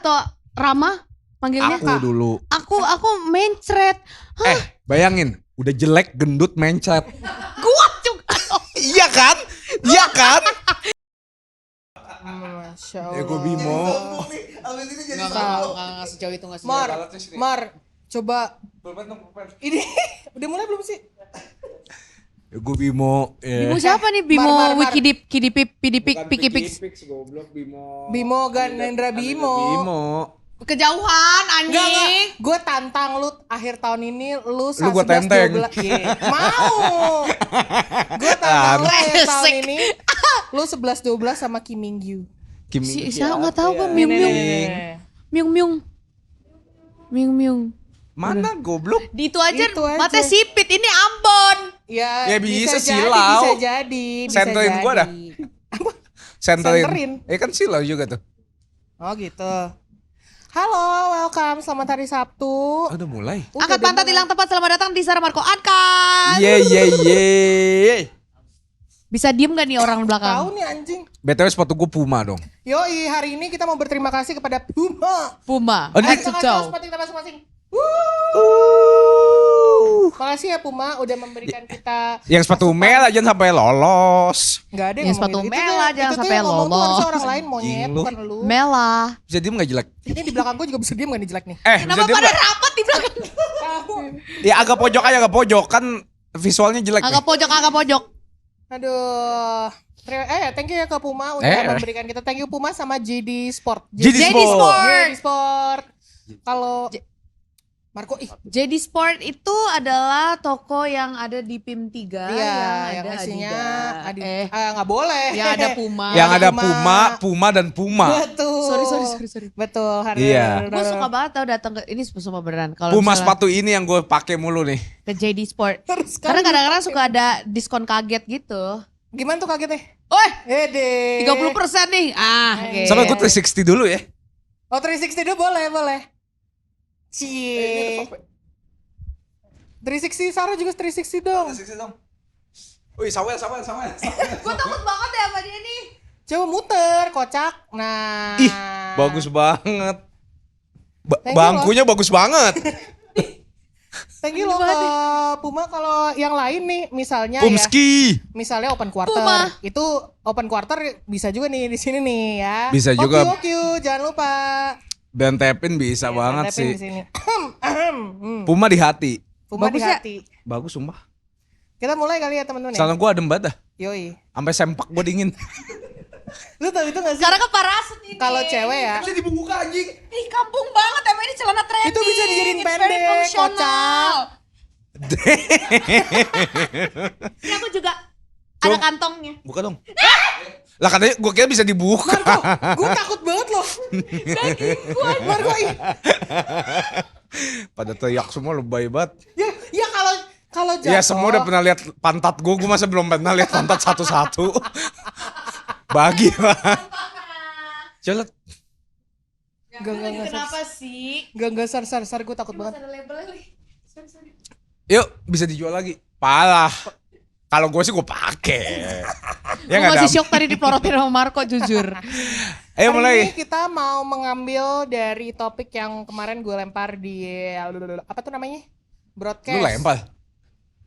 atau Rama panggilnya? Aku dulu. Aku mencret. Bayangin, udah jelek, gendut, mencret. Kuat juga. Iya kan? Iya kan? Masya Allah. Ya gue Bimo. Nggak tahu, nggak sejauh itu nggak sejauh. Mar, coba. Ini udah mulai belum sih? Ya gue Bimo. Bimo siapa nih? Bimo Mar. Wikidip, Kidipip, Pidipik, Pikipik. Bimo Ganendra Bimo. Kejauhan anjing. Gue tantang lu akhir tahun ini lu gua tenteng. 11-12. Mau. Gue tantang lu akhir tahun ini lu 11-12 sama Kim Min Gyu. Saya nggak tahu gue Myung. Mana goblok? Di itu aja, Itu aja. mata sipit ini Ambon. Ya bisa jadi, silau. bisa jadi. Senterin bisa gua jadi. dah. Senterin. Senterin. Kan silau juga tuh. Oh gitu. Halo, welcome. Selamat hari Sabtu. Udah mulai. Angkat pantat hilang tepat, selamat datang di Sarah Marco Angkat. Ye. Bisa diem gak nih orang Tahu belakang? nih anjing. BTW sepatu gue Puma dong. Yoi, hari ini kita mau berterima kasih kepada Puma. Puma. Oh, Head to Kasih toe. sepatu kita masing-masing. Makasih ya Puma udah memberikan kita. Yang sepatu merah jangan sampai lolos. Enggak ada Yang yang sepatu ngomong gitu. Mela jangan Itu tuh sampai yang ngomong tuh lolos. harusnya orang lain monyet, Anjing lu. bukan lu. Mela. Bisa diem gak jelek? Ini di belakang gue juga bisa diem gak nih jelek nih? Kenapa bisa diem pada gak? rapat di belakang? Ya agak pojok aja, agak pojok. Kan visualnya jelek nih. Agak pojok. Aduh. Thank you ya ke Puma udah memberikan kita. Thank you Puma sama JD Sport. JD Sport. Kalau Marco JD Sport itu adalah toko yang ada di PIM 3 yang ada isinya Adidas. nggak boleh. Yang ada Puma. Yang ada Puma. Puma dan Puma. Betul. Sorry. Betul. Iya. Gue suka banget tau datang ke ini sumpah beneran. Kalau Puma misalnya sepatu ini yang gue pakai mulu nih. ke JD Sport. Terus Karena kadang-kadang suka ada diskon kaget gitu. Gimana tuh kagetnya? Woi, Ede. 30% nih. Oke. Sama gue 360 dulu ya. Oh 360 dulu boleh. Cie. 360 Sarah juga 360 dong. Wih, sawel. Gue takut banget ya sama dia nih. Coba muter kocak. Nah. Ih, bagus banget. Thank you Bangkunya bagus banget. Thank you loh ke Puma. Kalau yang lain nih misalnya Pumski. misalnya open quarter. Puma. Itu open quarter bisa juga nih di sini nih ya. Bisa juga. Oke, jangan lupa. Dan tapin bisa banget Tapin sih. di sini. Puma di hati. Puma Bagus di ya? hati. Bagus sumpah. Kita mulai kali ya teman-teman ya. Soalnya gue adem banget dah. Yoi. Sampai sempak gue dingin. Lu tahu itu gak sih? Sekarang ke parasut ini. Kalau cewek ya. Bisa dibuka anjing. Ih, kampung banget emang ini celana trending. Itu bisa dijadiin It's very pendek, functional. kocak. Ini aku juga Coba. ada kantongnya. Buka dong. Lah katanya gue kira bisa dibuka. Gue takut banget loh. Marco, Pada teriak semua lebay banget. ya kalau jatuh. Ya semua udah pernah lihat pantat gue masa belum pernah lihat pantat satu-satu. Bagi lah. Coba. Enggak. Kenapa sih? Enggak sar gue takut banget. Ada labelnya nih. Sorry. Yuk bisa dijual lagi. Parah. Kalau gue sih gue pakai. Ya Gue nggak masih ada. shock tadi dipelorotin sama Marco jujur. Ayo Hari mulai. ini kita mau mengambil dari topik yang kemarin gue lempar di apa tuh namanya? Broadcast. Lu lempar.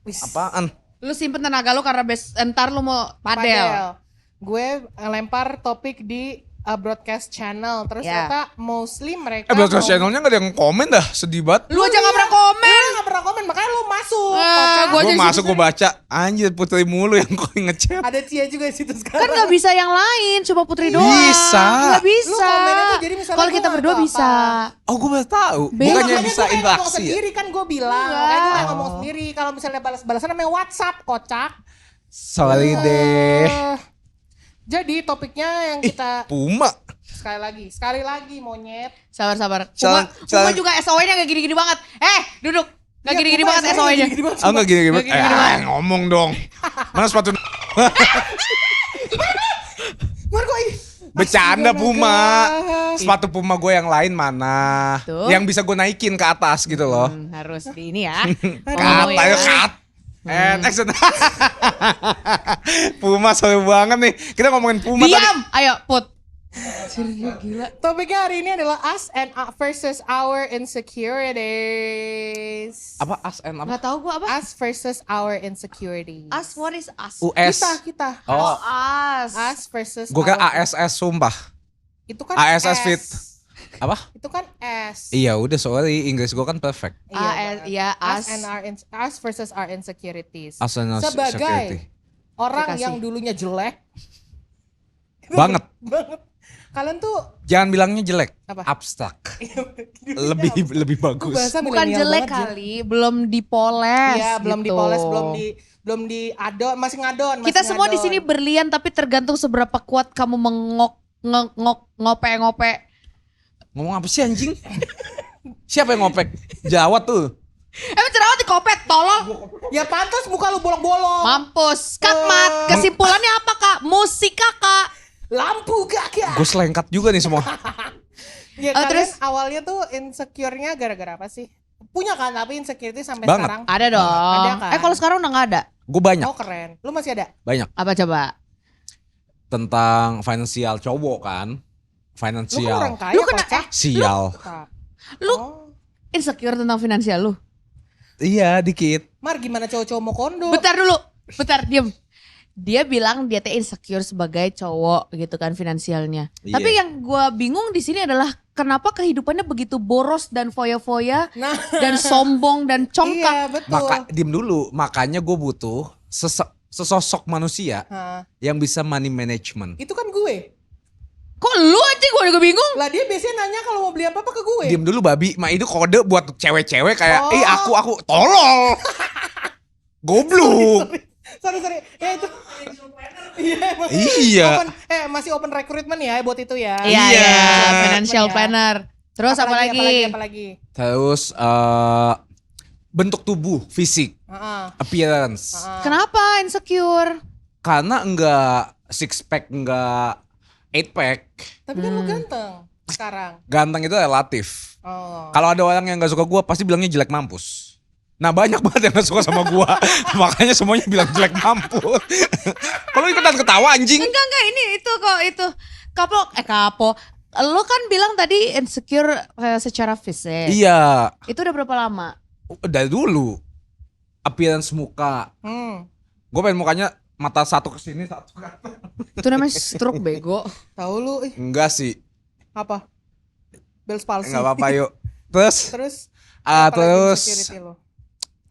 Wis. Apaan? Lu simpen tenaga lu karena entar lu mau padel. Gue lempar topik di broadcast channel. Terus Ya. ternyata mostly mereka Broadcast channelnya gak ada yang komen dah. Sedih banget. Lu aja gak pernah komen. Gak pernah komen, makanya lu masuk. Gua Gue aja masuk gue baca. Anjir Putri mulu yang kok ngechat. Ada Cia juga di situ Kan sekarang. gak bisa yang lain, coba Putri doang. Bisa. Gak bisa. Lu komennya tuh jadi misalnya Kalau gua kita nggak berdua tahu bisa. Oh gue baru tahu. Beda. Bukannya Makanya bisa gua kayak ngomong interaksi ya? sendiri kan gue bilang. Enggak. Kayak gue kayak ngomong sendiri. Kalau misalnya balas-balasan namanya WhatsApp, kocak. Sorry deh. Jadi topiknya yang kita Puma. sekali lagi monyet. Sabar. Salah- Puma juga SOW-nya gak gini-gini banget. Duduk. Gak Iya, gini-gini Puma banget SOW-nya SOW-nya. gini-gini banget. Oh enggak gini-gini. Nggak gini-gini banget. Ngomong dong. Mana sepatu? Marco Bercanda Astaga, Puma. naga. Sepatu Puma gue yang lain mana? Tuh. Yang bisa gue naikin ke atas gitu loh. Harus di ini ya. Cut, ayo cut. Action. Puma seru banget nih. Kita ngomongin Puma tadi. Diam. Ayo Put. Gila. Topiknya hari ini adalah us and versus our insecurities. Apa as and apa? Gak tau gue apa? Us versus our insecurities. Us, what is us? US. Kita. Oh, Us. Us versus gue kira our- ASS sumpah. Itu kan ASS S. fit. Apa? Itu kan S. Iya udah sorry, Inggris gue kan perfect. Iya, us us. and us versus our insecurities. As and Sebagai security. orang Dikasih. yang dulunya jelek Banget. banget. Kalian tuh Jangan bilangnya jelek, Apa? abstrak. lebih bagus. bahasa Bukan milenial jelek banget, Jin. kali, belum dipoles. Iya, belum gitu. dipoles, belum diadon, masih ngadon. Kita masih semua di ngadon. sini berlian, tapi tergantung seberapa kuat kamu ngope-ngope. Ngomong apa sih anjing? Siapa yang ngopek? Jawa tuh. Emang cerawat dikopet, tolol. Ya pantas muka lu bolong-bolong. Mampus. Kat, kesimpulannya apa kak? Musik kakak. Lampu kakak. Gue selengkat juga nih semua. Ya Oh, kalian terus? awalnya tuh insecure-nya gara-gara apa sih? Punya kan tapi insecurity sampai Banget. sekarang? Ada dong. Ada kan? Kalau sekarang udah gak ada. Gue banyak, Oh keren. Lu masih ada? banyak. Apa coba? Tentang finansial cowok kan. Lu kan Finansial. orang kaya Lu kena- kocak. Sial. Lu Oh. insecure tentang finansial lu? Iya dikit. Mar gimana cowok-cowok mau kondo? Bentar dulu. Bentar, diem. Dia bilang dia teh insecure sebagai cowok gitu kan finansialnya. Iya. Tapi yang gua bingung di sini adalah kenapa kehidupannya begitu boros dan foya-foya Nah, dan sombong dan congkak. iya betul. Diem dulu. Makanya gue butuh sesosok manusia Hah, yang bisa money management. itu kan gue. Kok lu aja gua juga bingung? Lah dia biasanya nanya kalau mau beli apa ke gue. Diem dulu babi. Ma itu kode buat cewek-cewek kayak, Oh. aku tolol. Goblok. Sorry. Ya itu. Iya, emang. Iya. Masih open recruitment ya buat itu ya. Iya, Iya. iya, financial Ya. planner. Terus apa lagi? Apalagi. Terus bentuk tubuh, fisik, Heeh. appearance. Kenapa insecure? Karena enggak six pack, enggak eight pack. Tapi kan lu ganteng sekarang. Ganteng itu relatif. Oh. Kalau ada orang yang nggak suka gua pasti bilangnya jelek mampus. Nah banyak banget yang gak suka sama gua. Makanya semuanya bilang jelek mampus. Kalau ikutan ketawa anjing. Enggak, ini itu kok itu. Kapo. Lo kan bilang tadi insecure secara fisik. Iya. Itu udah berapa lama? Dari dulu. Appearance muka. Gue pengen mukanya mata satu ke sini satu ke atas. Itu namanya stroke bego. Tahu lu Enggak sih. apa? Bell's palsy. Enggak apa-apa yuk. Terus Terus apalagi terus insecurity lu?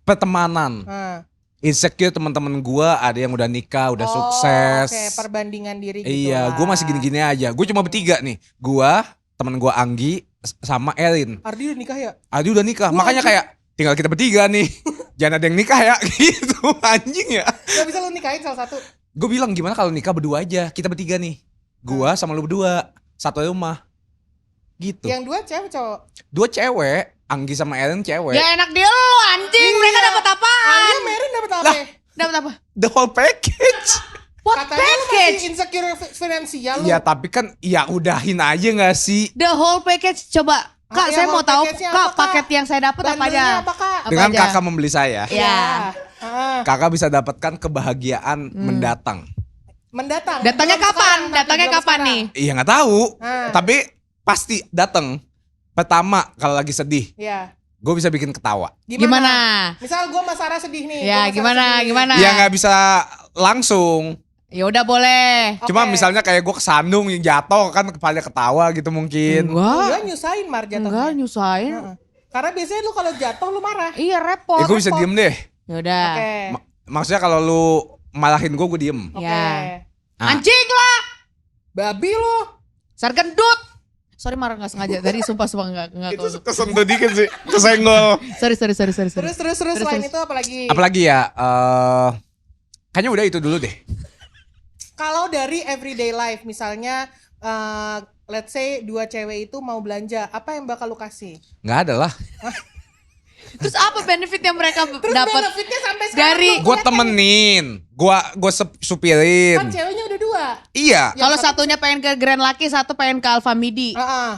pertemanan. Hah. Insecure teman-teman gua ada yang udah nikah, udah sukses. Oke, perbandingan diri gitu. Iya, gue masih gini-gini aja. Gue cuma bertiga nih. Gua, temen gua Anggi, sama Erin. Ardi udah nikah ya? Adi udah nikah. Makanya kayak tinggal kita bertiga nih. Jangan ada yang nikah ya. Gitu anjing ya. Gak bisa lu nikahin salah satu. Gue bilang gimana kalau nikah berdua aja. Kita bertiga nih. Gua sama lu berdua. Satu rumah. Gitu. Yang dua cewek cowok. Dua cewek. Anggi sama Erin cewek. Ya enak dia lo anjing. Mereka dapat apaan? Dia Merin dapat apa? Lah. Dapat apa? The whole package. What Katanya lu package? masih insecure finansial lu. Ya tapi kan ya udahin aja gak sih? The whole package coba. Kak, Ah, saya yang mau whole tahu package-nya Kak apa, Kak? paket yang saya dapat apa aja? Bundle-nya apa, Kak? Apa Dengan aja? kakak membeli saya. Ya. Ah, Kakak bisa dapatkan kebahagiaan mendatang. mendatang. Datangnya Belum kapan? sekarang, tapi Datangnya belum kapan sekarang. nih? Iya nggak tahu. Ah. Tapi pasti datang. Pertama kalau lagi sedih, Iya. gue bisa bikin ketawa. Gimana? Misal gue sama Sarah sedih nih. Ya, gua sama Sarah sedih. gimana? Ya nggak bisa langsung. Ya udah boleh. Cuma Oke. misalnya kayak gue kesandung jatuh kan kepala ketawa gitu mungkin. Enggak nyusahin Mar jatuhnya. Enggak nyusahin. Heeh. Karena biasanya lu kalau jatuh lu marah. Iya repot. Ya gue bisa diem deh. Ya udah. Oke. Maksudnya kalau lu malahin gue diem. Oke. Ya. Ah. Anjing lah. Babi lu. Sar gendut. Sorry marah nggak sengaja. Tadi sumpah enggak tahu. Kesentuh dikit sih. Kesenggol. Sorry. Terus selain itu apalagi? Apalagi ya. Kayaknya udah itu dulu deh. Kalau dari everyday life misalnya let's say dua cewek itu mau belanja, apa yang bakal lu kasih? Nggak ada lah. Terus apa benefit yang mereka Terus dapat? benefitnya sampai sekarang dari- lu Gue lihat temenin. Gue kan supirin. ceweknya udah dua. Iya. Kalau satunya pengen ke Grand Lucky, satu pengen ke Alfamidi. Heeh.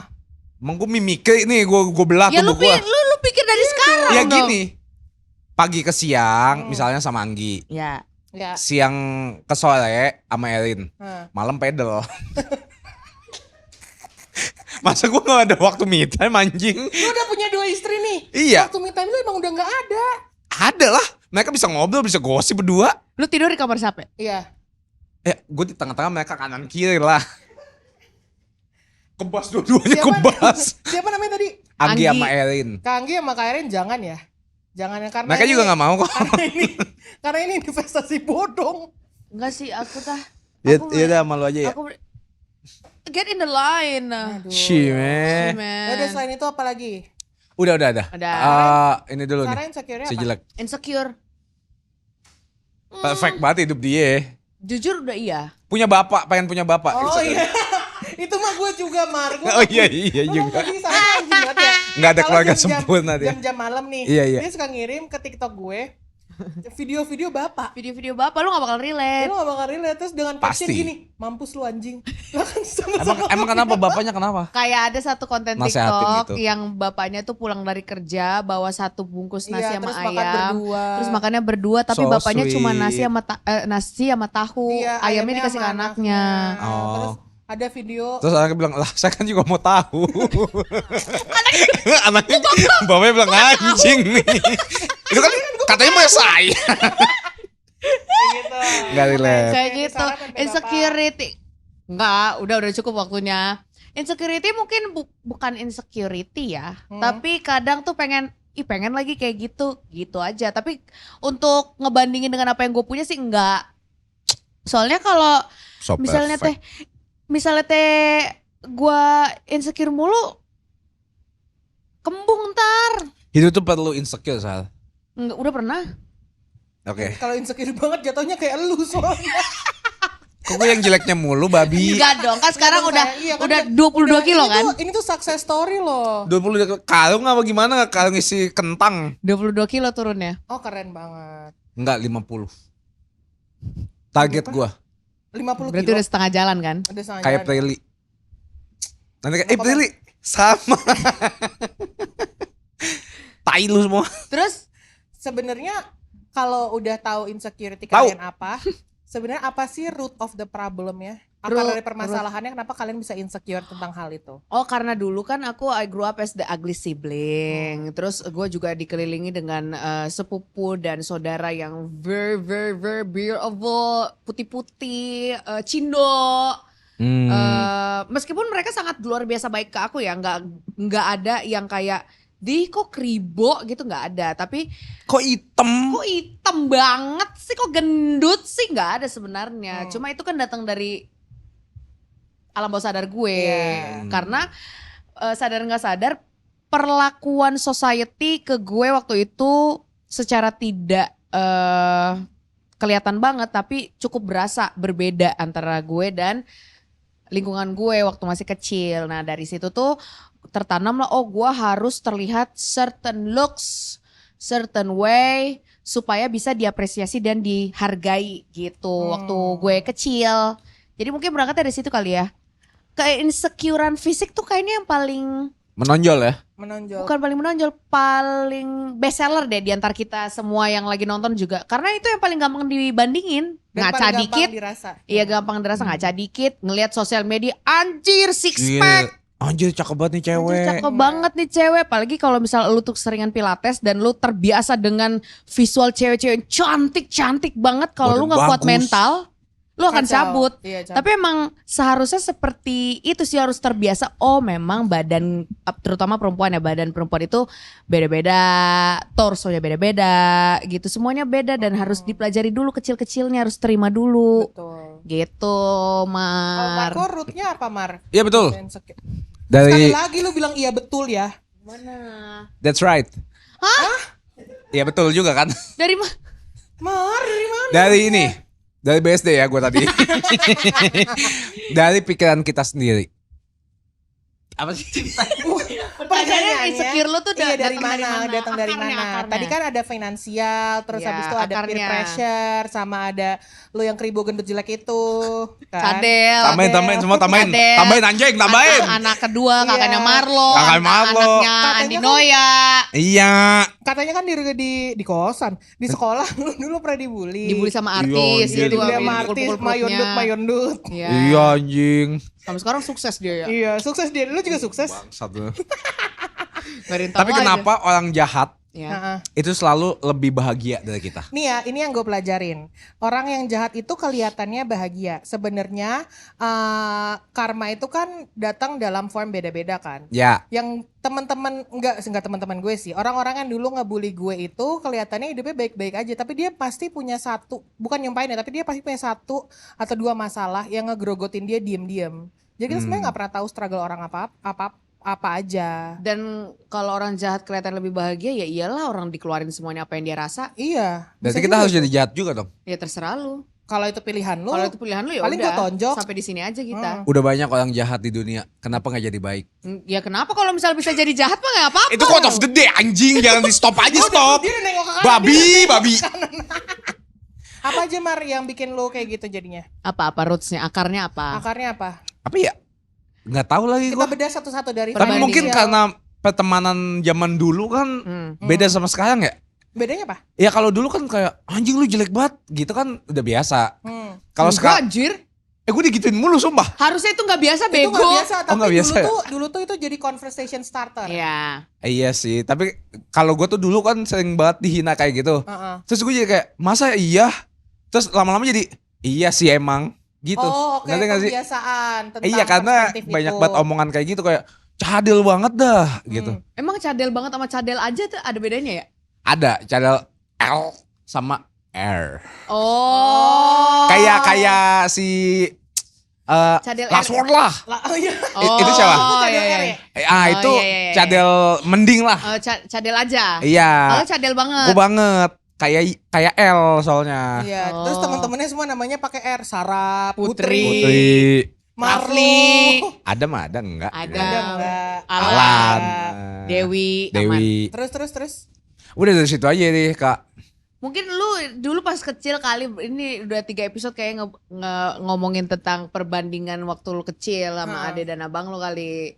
Emang gue mimikir nih. Gue belah Ya lu, tubuh gue. lu pikir dari sekarang Ya dong. gini. Pagi ke siang misalnya sama Anggi. Ya. Ya. Siang ke sore sama Erin. Heeh. Malam pedel. Masa gue gak ada waktu me time anjing? Lu udah punya 2 istri nih. Iya. Waktu me time lu emang udah gak ada. Ada lah. Mereka bisa ngobrol, bisa gosip berdua. Lu tidur di kamar siapa? Iya. Gue di tengah-tengah, mereka kanan kiri lah. Kebas dua-duanya kebas. Siapa namanya tadi? Anggi Anggi. sama Erin. Kak Anggi sama Kak Erin jangan ya. Jangan ya karena Mereka juga gak mau kok. karena ini investasi bodong. Enggak sih, aku tah. Ya Aku udah malu aja ya. Aku get in the line. Aduh. Shime. Ya udah selain itu apa lagi? Udah. Udah. Ini dulu Sarah nih. insecure Si apa? jelek. Insecure. Perfect banget hidup dia. Jujur udah iya. Punya bapak, pengen punya bapak. Oh iya. Itu mah gue juga Mar. Oh iya juga. Nggak ada keluarga sempurna dia. Jam-jam malam nih. Iya. Dia suka ngirim ke TikTok gue video-video bapak. Video-video bapak lu gak bakal relate. Lu gak bakal relate terus dengan caption Pasti. gini, mampus lu anjing. Lah kan sama-sama. Emang kenapa bapaknya kenapa? Kayak ada satu konten Nasehatin TikTok gitu. yang bapaknya tuh pulang dari kerja bawa 1 bungkus nasi Iya, sama terus makan ayam. berdua. Terus makannya berdua tapi So bapaknya cuma sweet. nasi sama tahu. Iya, ayamnya dikasih ke sama anaknya. Oh. Terus ada video Terus anaknya bilang, lah saya kan juga mau tahu. Anaknya bapaknya bilang anjing nih. Itu kan katanya mau saya. gitu. Nggak relate. Kayak Ini gitu. Sarah sampai Insecurity. Enggak, udah cukup waktunya. Insecurity mungkin bukan insecurity ya. Tapi kadang tuh pengen lagi kayak gitu aja. Tapi untuk ngebandingin dengan apa yang gue punya sih enggak. Soalnya kalau So misalnya perfect. teh gue insecure mulu, kembung ntar. Hidup tuh perlu insecure, Sal. Enggak, udah pernah. Oke. Kalau insecure banget jatuhnya kayak lu soalnya. Kok gue yang jeleknya mulu, babi? Enggak dong, kan sekarang Dong, udah sayang. Iya, kan udah dia- 22 kilo ini kan? Ini tuh success story loh. 20 kalung apa gimana? Kalung isi kentang. 22 kilo turunnya. Oh keren banget. Enggak, 50. Target Berapa? gua. 50 Berarti kilo. udah setengah jalan kan? Udah setengah Kayak jalan. Prilly. Nanti kayak, Apa, Prilly. Sama. Tai lu semua. Terus Sebenarnya kalau udah tahu insecurity Tahu. kalian apa, sebenarnya apa sih root of the problem ya? Root- Akar dari permasalahannya kenapa kalian bisa insecure tentang hal itu? oh karena dulu kan I grew up as the ugly sibling. Terus gue juga dikelilingi dengan sepupu dan saudara yang very beautiful, putih-putih, cindo. Meskipun mereka sangat luar biasa baik ke aku ya, nggak ada yang kayak di kok kribo gitu, nggak ada. Tapi Kok hitam? kok hitam banget sih, kok gendut sih, nggak ada sebenarnya. Cuma itu kan datang dari alam bawah sadar gue. Iya. Karena sadar nggak sadar perlakuan society ke gue waktu itu secara tidak kelihatan banget tapi cukup berasa berbeda antara gue dan lingkungan gue waktu masih kecil. Nah dari situ tuh tertanam lah, oh gue harus terlihat certain looks, certain way supaya bisa diapresiasi dan dihargai gitu waktu gue kecil. Jadi mungkin berangkat dari situ kali ya. Kayak insecurean fisik tuh kayaknya yang paling Menonjol ya? Menonjol. bukan paling menonjol, paling best seller deh di antar kita semua yang lagi nonton juga. Karena itu yang paling gampang dibandingin. Dan Ngaca paling gampang dikit, dirasa. iya gampang dirasa, ngaca dikit, ngelihat sosial media, anjir six pack. Anjir cakep banget nih cewek. Anjir, cakep banget nih cewek. Apalagi kalau misal lu tuh seringan pilates dan lu terbiasa dengan visual cewek-cewek cantik-cantik banget. Kalau lu Waduh, gak kuat bagus. mental, lu akan Kacau. cabut. Iya, cabut. Tapi emang seharusnya seperti itu sih, harus terbiasa. Oh memang badan, terutama perempuan ya, badan perempuan itu beda-beda, torsonya beda-beda gitu. Semuanya beda dan harus dipelajari dulu kecil-kecilnya, harus terima dulu. Betul. Gitu, Kalau Mar. Marco rootnya apa Mar? Iya betul. Sekali Dari lagi lu bilang iya betul ya. Mana? That's right. Hah? Iya betul juga kan. Dari mana? Mar dari mana? Dari ini. Dari BSD ya gue tadi. Dari pikiran kita sendiri. Apa sih? Pertanyaannya insecure lu tuh iya, datang dari mana? Datang dari Akarnya, mana? akarnya. Tadi kan ada finansial, terus Iya, habis itu ada peer akarnya. pressure, sama ada lu yang kribo gendut jelek itu, kan? Cadel. Tambahin semua tambahin. Cadel. Tambahin anjing, tambahin. Anak kedua kakaknya Iya. Marlo, Kakak Marlo. anaknya Katanya Andi kan- Noya. Iya. Katanya kan di kosan, di sekolah lu dulu pernah dibully. Dibully sama Iya, artis iya, gitu, Dibully ambil sama artis, pukul-pukul perutnya. mayondut. Iya. Iya anjing. Sampai sekarang sukses dia ya. Iya, sukses dia. Lu juga sukses. Bangsat lu. Gak ada yang tahu Tapi aja. kenapa orang jahat Ya. Heeh. itu selalu lebih bahagia dari kita? Nih ya, ini yang gue pelajarin. Orang yang jahat itu kelihatannya bahagia. Sebenarnya karma itu kan datang dalam form beda-beda kan. Ya, Yang teman-teman enggak teman-teman gue sih. Orang-orang yang dulu ngebully gue itu kelihatannya hidupnya baik-baik aja, tapi dia pasti punya satu, bukan nyumpahin ya, tapi dia pasti punya satu atau dua masalah yang ngegrogotin dia diem-diem. Jadi kita sebenarnya nggak pernah tahu struggle orang apa aja. Dan kalau orang jahat kelihatan lebih bahagia ya iyalah orang dikeluarin semuanya apa yang dia rasa. Iya. berarti bisa kita juga harus tuh. jadi jahat juga dong. Ya terserah lu. Kalau itu pilihan lu. Kalau itu pilihan lu ya paling udah. gua tonjok. Sampai di sini aja kita. Udah banyak orang jahat di dunia, kenapa nggak jadi baik? Ya kenapa kalau misalnya bisa jadi jahat mah gak apa-apa. Itu quote of the day anjing, jangan di stop aja stop. Dia udah nengok ke kanan, Babi. Apa aja Mar yang bikin lu kayak gitu jadinya? Apa rootsnya, akarnya apa? Akarnya apa? Apa ya? Nggak tahu lagi Kita gua. bedah satu-satu dari Tapi Perbandingan. mungkin karena pertemanan zaman dulu kan beda sama sekarang ya. Bedanya apa? Ya kalau dulu kan kayak anjing lu jelek banget gitu kan udah biasa. Kalau Enggak, sekarang anjir. gue digituin mulu sumpah. Harusnya itu gak biasa Itu bego. nggak biasa, tapi nggak biasa ya? dulu tuh itu jadi conversation starter. Ya. Iya sih, tapi kalau gue tuh dulu kan sering banget dihina kayak gitu. Heeh. Terus gue jadi kayak masa iya? Terus lama-lama jadi iya sih emang gitu. Oh, oke, Ngerti nggak sih? kebiasaan tentang Iya karena perspektif banyak itu. banget omongan kayak gitu kayak cadel banget dah gitu. Emang cadel banget sama cadel aja tuh ada bedanya ya? Ada cadel L sama R. Oh. Kayak si Cadel last R. word lah. Oh iya. Itu siapa? Itu cadel iya, R iya. ya? Oh, Itu iya. cadel mending lah. Oh, cadel aja. Iya. Oh, cadel banget. Gue banget. Kayak L soalnya. Iya, Oh. terus teman-temannya semua namanya pakai R. Sarah, Putri, Putri. Marli. Ada mah ada enggak? Ada. Ada enggak? Alan. Dewi. Aman. Dewi. Terus. Udah dari situ aja deh kak. Mungkin lu dulu pas kecil kali, ini udah 3 episode kayak ngomongin tentang perbandingan waktu lu kecil sama ade dan abang lu kali.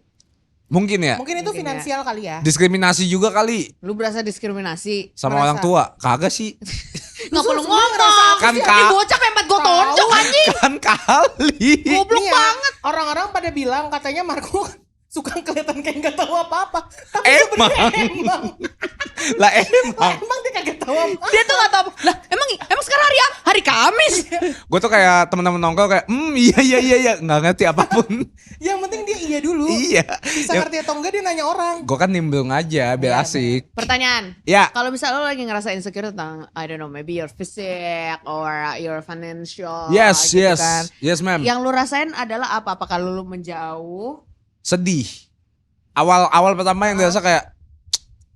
Mungkin ya. Mungkin itu Mungkin finansial kali ya. Diskriminasi juga kali Lu berasa diskriminasi. sama Merasa. orang tua. Kagak sih. Nggak perlu sebenarnya ngerasa ngomong. apa Kan sih? kak. Ini bocah pempet gue tonjok anjing. Kan kali. Goblok Iya, banget. orang-orang pada bilang katanya Marco suka kelihatan kayak nggak tahu apa-apa. Tapi Emang. sebenarnya emang. Lah emang. Emang dia kagak tahu apa. Dia tuh gak tau. Lah emang sekarang hari apa? Hari Kamis. Gue tuh kayak teman-teman nongkrong kayak iya nggak ngerti apapun. Yang penting dia iya dulu. Iya. Bisa ngerti atau enggak dia nanya orang. Gue kan nimbrung aja biar asik. Pertanyaan. Ya. Kalau misalnya lo lagi ngerasa insecure tentang I don't know, maybe your physique or your financial Yes, gitu yes. kan. Yes, ma'am. Yang lu rasain adalah apa? Apa kalau lu menjauh? Sedih. Awal pertama yang dirasa kayak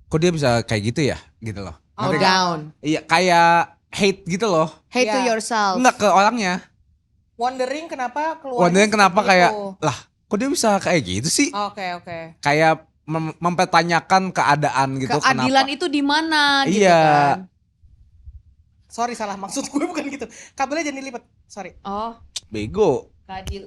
kok dia bisa kayak gitu ya gitu loh. Oh, Ngerti nggak? down. Iya kayak hate gitu loh. Hate to Iya. yourself. Enggak ke orangnya. Wondering kenapa keluar. Wondering kenapa kayak lah kok dia bisa kayak gitu sih? Oke. Kayak mempertanyakan keadaan gitu. Keadilan kenapa? itu di mana gitu Iya. kan. Sorry salah maksud gue bukan gitu. Kabelnya jangan dilipat. Sorry. Oh, Bego.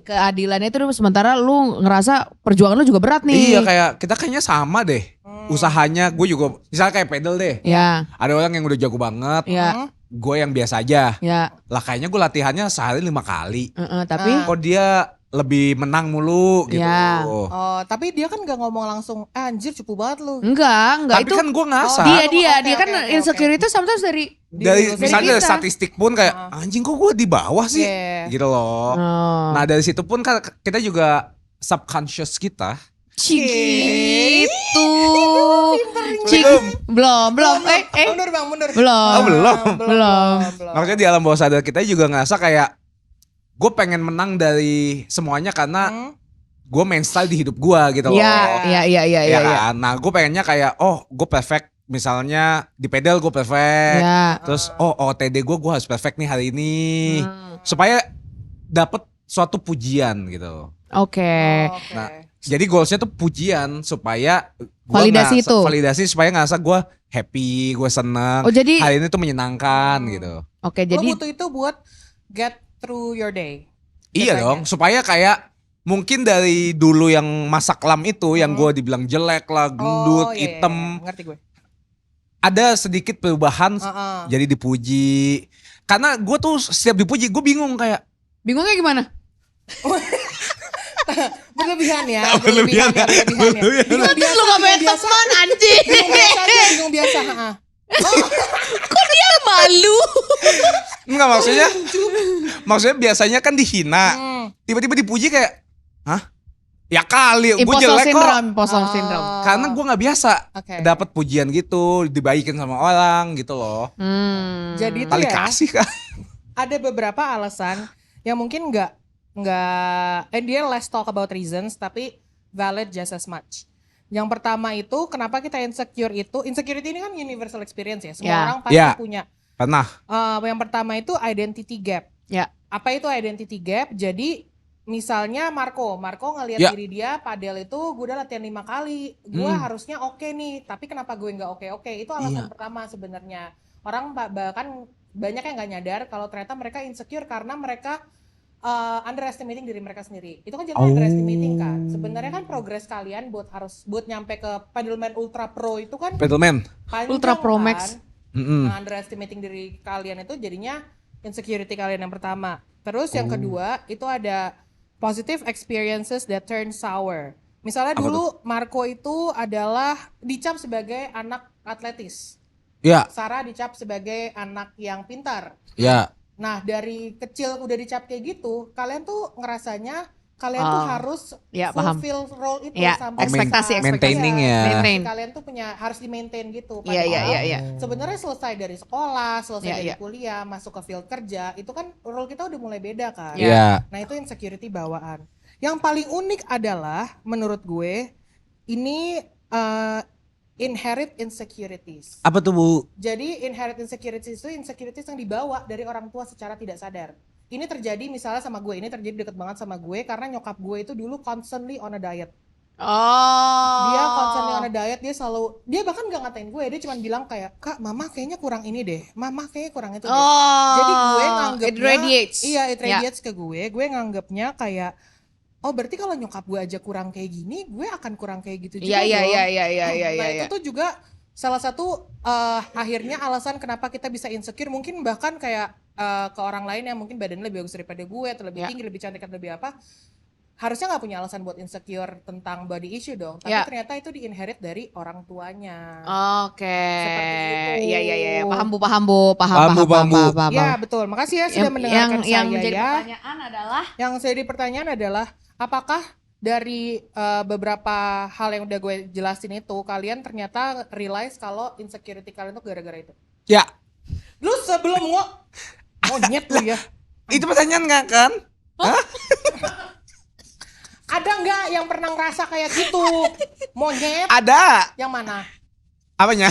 keadilannya itu sementara lu ngerasa perjuangan lu juga berat nih. Iya kayak kita kayaknya sama deh. Usahanya gue juga misalnya kayak pedal deh. Ya, Ada orang yang udah jago banget. ya, Gue yang biasa aja. ya. Lah kayaknya gue latihannya sehari 5 kali. Tapi Kok dia lebih menang mulu gitu. Ya. Oh, tapi dia kan gak ngomong langsung, anjir cupu banget lu. enggak Tapi itu kan gue ngerasa. dia Oke, kan oke. insecure itu sometimes dari Dari misalnya dari kita. statistik pun kayak anjing kok gue di bawah sih. Iya. Gitu loh. Oh. Nah dari situ pun kan kita juga subconscious kita. Gitu. Assalamualaikum. Belum. Mundur bang, mundur. Belum. Oh, belum. Belum. Maksudnya di alam bawah sadar kita juga ngerasa kayak gue pengen menang dari semuanya karena gue main style di hidup gue gitu loh. Iya. Ya kan? Nah gue pengennya kayak gue perfect. Misalnya di pedal gue perfect. Ya. Terus OTD gue harus perfect nih hari ini. Supaya dapat suatu pujian gitu. Oke. Nah, jadi goalsnya tuh pujian supaya gua Validasi itu. validasi supaya ngerasa gue happy, gue seneng. Oh, jadi- hari ini tuh menyenangkan gitu. Oke, Lo jadi butuh itu buat get through your day. Iya Biasanya. dong, supaya kayak mungkin dari dulu yang masa kelam itu yang gue dibilang jelek lah, gendut, iya, hitam, iya. Ngerti gue. ada sedikit perubahan Heeh. jadi dipuji. Karena gue tuh setiap dipuji gue bingung kayak bingungnya gimana? Berlebihan ya. Berlebihan ya. Bingung Terus lu gak punya teman anjing. Bingung biasa. Kok dia malu? Enggak maksudnya biasanya kan dihina. Tiba-tiba dipuji kayak, hah? Ya kali, gue jelek kok. Impostor syndrome. Karena gue nggak biasa Oke. dapat pujian gitu, dibaikin sama orang gitu loh. Jadi itu Kali ya, kasih kan. ada beberapa alasan yang mungkin nggak dia less talk about reasons tapi valid just as much. Yang pertama itu kenapa kita insecurity ini kan universal experience ya, semua Ya. orang pasti Ya. punya. Pernah. Yang pertama itu identity gap. Ya. Apa itu identity gap? Jadi misalnya Marco ngelihat Ya. diri dia padel itu gue udah latihan 5 kali, gue harusnya oke nih, tapi kenapa gue nggak oke? Itu alasan pertama sebenarnya. Orang bahkan banyak yang nggak nyadar kalau ternyata mereka insecure karena mereka underestimating diri mereka sendiri. Itu kan jadinya underestimating kan. Sebenarnya kan progres kalian buat nyampe ke Paddleman Ultra Pro itu kan Paddleman. panjang Ultra Pro kan. Max. Nah, underestimating diri kalian itu jadinya insecurity kalian yang pertama. Terus yang kedua itu ada positive experiences that turn sour. Misalnya dulu Marco itu adalah dicap sebagai anak atletis. Ya, Sarah dicap sebagai anak yang pintar. ya. Nah, dari kecil udah dicap kayak gitu, kalian tuh ngerasanya kalian tuh harus Ya, paham. fulfill role itu Ya, sampai ekspektasi. Maintaining ya. Maintain. Kalian tuh harus di-maintain gitu. Iya, iya, Padahal iya. sebenarnya selesai dari sekolah, selesai Iya, dari iya. kuliah, masuk ke field kerja, itu kan role kita udah mulai beda kan. Ya. Nah, itu insecurity bawaan. Yang paling unik adalah menurut gue ini inherit insecurities. Apa tuh Bu? Jadi inherit insecurities itu insecurities yang dibawa dari orang tua secara tidak sadar. Ini terjadi misalnya sama gue, ini terjadi deket banget sama gue karena nyokap gue itu dulu constantly on a diet. Dia constantly on a diet, dia bahkan gak ngatain gue, dia cuma bilang kayak, "Kak, mama kayaknya kurang ini deh, mama kayaknya kurang itu deh." Jadi gue nganggepnya, it radiates. iya it radiates ke gue nganggepnya kayak, oh berarti kalau nyokap gue aja kurang kayak gini, gue akan kurang kayak gitu juga Iya, dong. iya. Nah itu tuh juga salah satu akhirnya alasan kenapa kita bisa insecure, mungkin bahkan kayak ke orang lain yang mungkin badannya lebih bagus daripada gue, atau lebih tinggi, lebih cantik, atau lebih apa, harusnya nggak punya alasan buat insecure tentang body issue dong, tapi ternyata itu di-inherit dari orang tuanya. Oke. Seperti itu. Iya. Paham Bu. Ya betul, makasih ya sudah mendengarkan yang saya menjadi ya. pertanyaan adalah Yang jadi pertanyaan adalah, apakah dari beberapa hal yang udah gue jelasin itu, kalian ternyata realize kalau insecurity kalian tuh gara-gara itu? Ya. Lu sebelum monyet lu ya. Itu pertanyaan nggak kan? Hah? Ada nggak yang pernah ngerasa kayak gitu? Monyet? Ada. Yang mana? Apanya?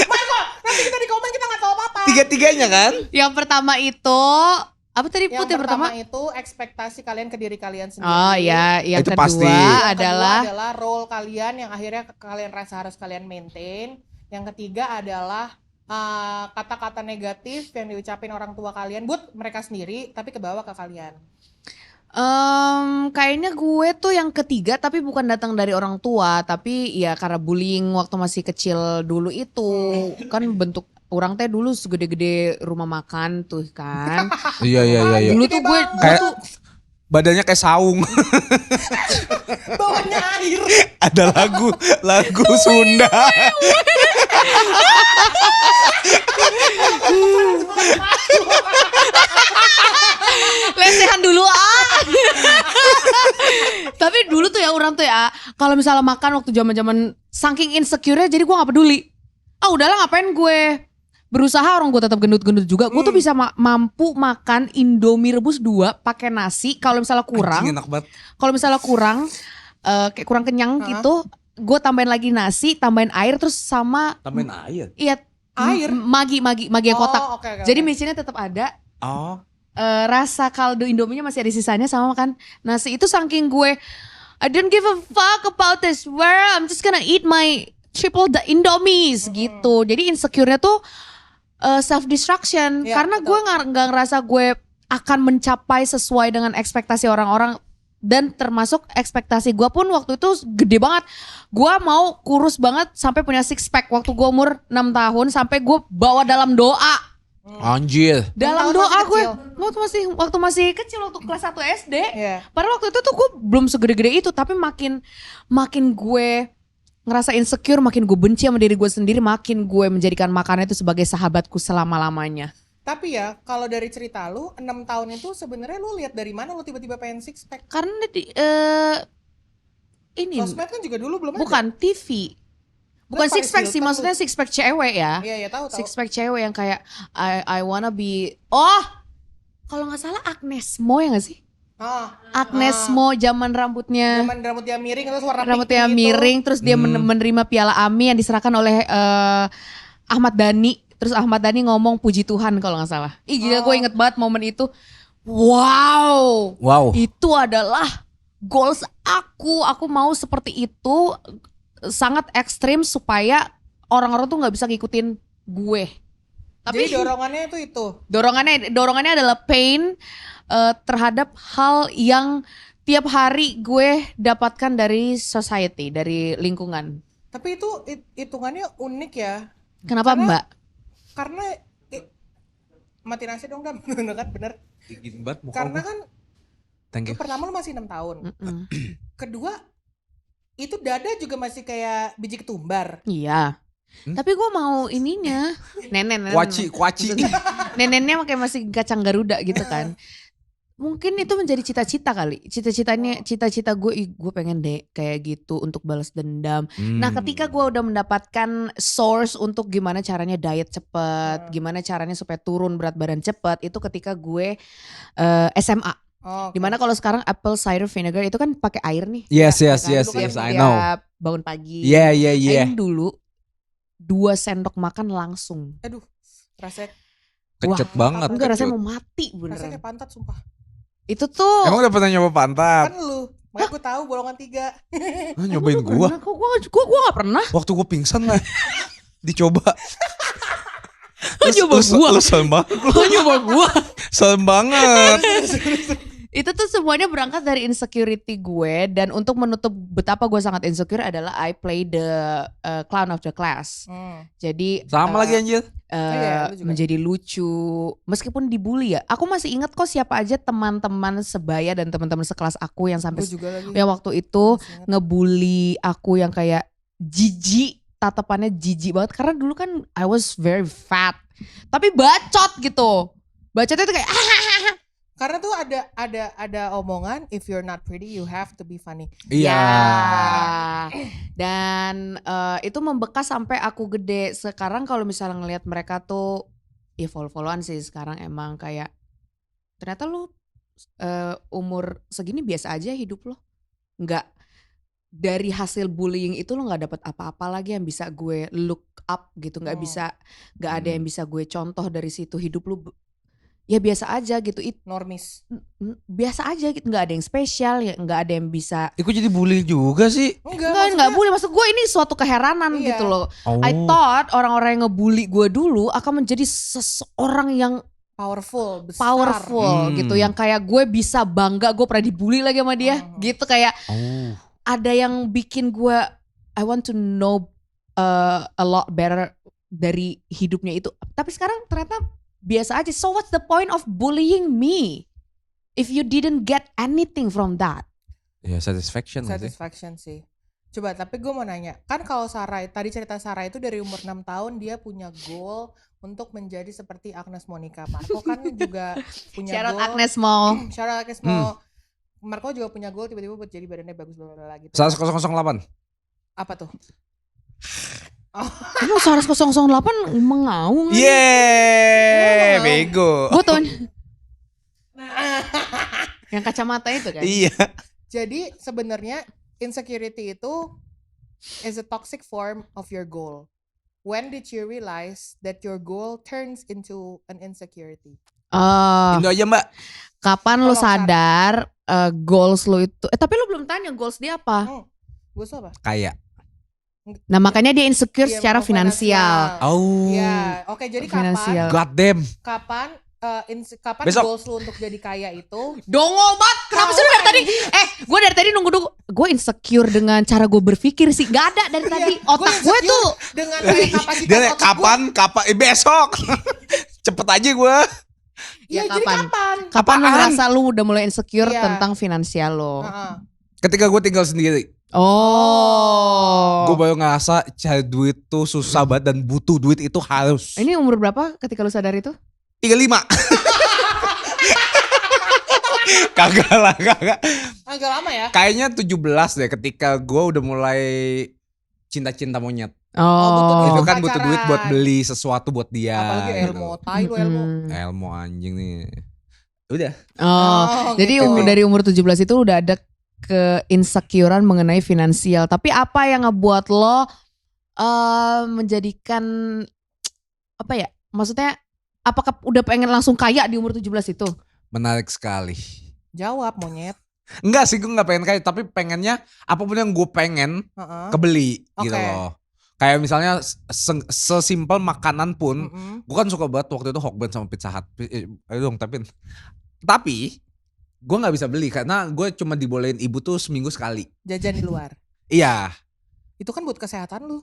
Marco, nanti kita di komen kita nggak tahu apa-apa. Tiga-tiganya kan? yang pertama itu apa tadi Yang Put yang pertama? itu ekspektasi kalian ke diri kalian sendiri. Oh ya, yang Itu kedua pasti. Yang adalah kedua adalah role kalian yang akhirnya kalian rasa harus kalian maintain. Yang ketiga adalah kata-kata negatif yang diucapin orang tua kalian buat mereka sendiri tapi kebawa ke kalian. Kayaknya gue tuh yang ketiga tapi bukan datang dari orang tua, tapi ya karena bullying waktu masih kecil dulu itu kan bentuk orang teh dulu segede-gede rumah makan tuh kan. Iya. Dulu tuh gue Kayak badannya kayak saung. Bawahnya air. Ada lagu Sunda. lesehan dulu Tapi dulu tuh ya orang tuh ya kalau misalnya makan waktu zaman-zaman saking insecure jadi gue nggak peduli. Udahlah ngapain gue berusaha, orang gue tetap gendut-gendut juga. Gue tuh bisa mampu makan Indomie rebus 2 pakai nasi. Kalau misalnya kurang, Anjing, enak banget. kalau misalnya kurang kayak kurang kenyang gitu, gue tambahin lagi nasi, tambahin air terus sama Tambahin air. iya Air? magi yang kotak. Oke. Jadi micinnya tetap ada. Oh. Rasa kaldu Indominya masih ada sisanya sama makan nasi. Itu saking gue I don't give a fuck about this world, I'm just gonna eat my triple the Indomies gitu. Jadi insecure-nya tuh self destruction Ya, karena betul. gue nggak ngerasa gue akan mencapai sesuai dengan ekspektasi orang-orang. Dan termasuk ekspektasi gue pun waktu itu gede banget. Gue mau kurus banget sampai punya six pack waktu gue umur 6 tahun. Sampai gue bawa dalam doa. Anjir. Dalam 6 tahun doa masih gue kecil. waktu masih kecil, waktu kelas 1 SD. Iya. Padahal waktu itu tuh gue belum segede-gede itu, tapi makin gue ngerasa insecure, makin gue benci sama diri gue sendiri, makin gue menjadikan makanan itu sebagai sahabatku selama-lamanya. Tapi ya kalau dari cerita lu 6 tahun itu sebenarnya lu lihat dari mana lu tiba-tiba pengen six pack? Karena ini Sosmed kan juga dulu belum ada. bukan TV. Bukan Paris six pack sih, Hilton maksudnya six pack cewek ya. Iya tahu. Six pack cewek yang kayak I wanna be, kalau nggak salah Agnes Mo ya nggak sih? Agnes Mo zaman rambutnya Rambutnya miring terus warna rambutnya pink gitu. miring, terus dia menerima piala AMI yang diserahkan oleh Ahmad Dhani. Terus Ahmad Dhani ngomong puji Tuhan kalau nggak salah. Ih gila, gue inget banget momen itu. Wow. Itu adalah goals aku. Aku mau seperti itu, sangat ekstrim supaya orang-orang tuh nggak bisa ngikutin gue. Tapi Jadi dorongannya itu. dorongannya adalah pain terhadap hal yang tiap hari gue dapatkan dari society, dari lingkungan. Tapi itu hitungannya unik ya. Kenapa Mbak? Karena mati nasi dong kan bener. Dingin banget muka Karena gua. kan Thank you. pertama lu masih 6 tahun. Kedua itu dada juga masih kayak biji ketumbar. Iya. Tapi gue mau ininya nenen. Kuaci. Nenennya kayak masih kacang Garuda gitu kan. Mungkin itu menjadi cita-cita kali. Cita-cita gue pengen deh kayak gitu untuk balas dendam. Nah, ketika gue udah mendapatkan source untuk gimana caranya diet cepet, gimana caranya supaya turun berat badan cepet, itu ketika gue SMA. Dimana kalau sekarang apple cider vinegar itu kan pakai air nih. Yes, Ya yes, kan? yes, Lu kan I know. tiap bangun pagi. Yeah. Aing dulu 2 sendok makan langsung. Aduh, rasanya Kecet banget. Enggak, rasanya kecut. mau mati rasanya beneran. kayak pantat sumpah. Itu tuh Emang udah pernah nyoba pantat? Kan lu, makanya gue tahu bolongan 3. Nyobain gua. pernah kok, gue gak pernah. Waktu gua pingsan lah. Dicoba. Nyoba gua. Lu serem banget. Nyoba gue. Serem banget. Itu tuh semuanya berangkat dari insecurity gue, dan untuk menutup betapa gue sangat insecure adalah I play the clown of the class. Jadi Sama lagi anjir. Iya, lu juga. menjadi lucu meskipun dibully ya. Aku masih ingat kok siapa aja teman-teman sebaya dan teman-teman sekelas aku yang sampai Gue juga lagi. yang waktu itu Masih ingat. ngebully aku yang kayak jijik, tatapannya jijik banget karena dulu kan I was very fat. Tapi bacot gitu. Bacotnya tuh kayak Karena tuh ada omongan if you're not pretty you have to be funny. Iya. Ya. Dan itu membekas sampai aku gede. Sekarang kalau misalnya ngelihat mereka tuh ya follow-followan sih sekarang, emang kayak ternyata lu umur segini biasa aja hidup lo. Nggak, dari hasil bullying itu lo nggak dapat apa-apa lagi yang bisa gue look up gitu. Nggak ada yang bisa gue contoh dari situ. Hidup lu ya biasa aja gitu, Normis. biasa aja gitu, nggak ada yang spesial ya, nggak ada yang bisa. Ikut jadi bully juga sih. Nggak boleh, maksud gue ini suatu keheranan Iya. gitu loh. Oh. I thought orang-orang yang ngebully gue dulu akan menjadi seseorang yang powerful, besar. powerful gitu, yang kayak gue bisa bangga gue pernah dibully lagi sama dia gitu, kayak Oh. ada yang bikin gue I want to know a lot better dari hidupnya itu. Tapi sekarang ternyata biasa aja. So what's the point of bullying me if you didn't get anything from that? Ya satisfaction gak sih? Satisfaction sih. Coba, tapi gue mau nanya, kan kalau Sarah, tadi cerita Sarah itu dari umur 6 tahun dia punya goal untuk menjadi seperti Agnes Monica. Marco kan juga punya Syarat goal. Agnes Mo. Syarat Agnes mau. Marco juga punya goal tiba-tiba buat jadi badannya bagus lagi. 1008. Apa tuh? Emang Saras 008 mengaung. Yeay, bego. Gue tau yang kacamata itu kan. Iya. Jadi sebenarnya insecurity itu is a toxic form of your goal. When did you realize that your goal turns into an insecurity? Indo aja mbak. Kapan lu Tolong, sadar goals lu itu, tapi lu belum tanya goals dia apa. Gue apa? Kayak. Nah makanya dia insecure Iya, secara mau finansial. Oh. Ya, oke, jadi Finansial. God damn. kapan Besok. goals lu untuk jadi kaya itu? Dongo banget. Kenapa sih lu dari tadi? Gue dari tadi nunggu. Gue insecure dengan cara gue berpikir sih. Gak ada dari tadi. Otak gue tuh. Dengan kayak kapasitas Dia otak gue. kapan besok. Cepet aja gue. Iya, Ya, jadi kapan? kapan? Kapan lu Apaan? ngerasa lu udah mulai insecure Iya. tentang finansial lo? Heeh. Ketika gue tinggal sendiri. Oh. Gue baru ngerasa cari duit tuh susah banget dan butuh duit itu harus. Ini umur berapa ketika lu sadar itu? 35. Kagak lah, kagak. Agak lama ya. Kayaknya 17 deh ketika gue udah mulai cinta-cinta monyet. butuh Itu Oh. kan butuh pacaran. duit buat beli sesuatu buat dia. Apalagi gitu. Elmo, tai lu Elmo. Elmo anjing nih. Udah. Oh, jadi gitu. dari umur 17 itu udah ada keinsecurean mengenai finansial. Tapi apa yang ngebuat lo menjadikan apa ya? Maksudnya apakah udah pengen langsung kaya di umur 17 itu? Menarik sekali. Jawab monyet. Enggak sih, gue gak pengen kaya. Tapi pengennya apapun yang gue pengen Heeh. kebeli gitu Oke. loh. Kayak misalnya sesimpel makanan pun. Mm-mm. Gue kan suka banget waktu itu Hokben sama Pizza Hut. Ayo dong, tapi gue gak bisa beli karena gue cuma dibolehin ibu tuh seminggu sekali. Jajan di luar. Iya. Itu kan buat kesehatan lu.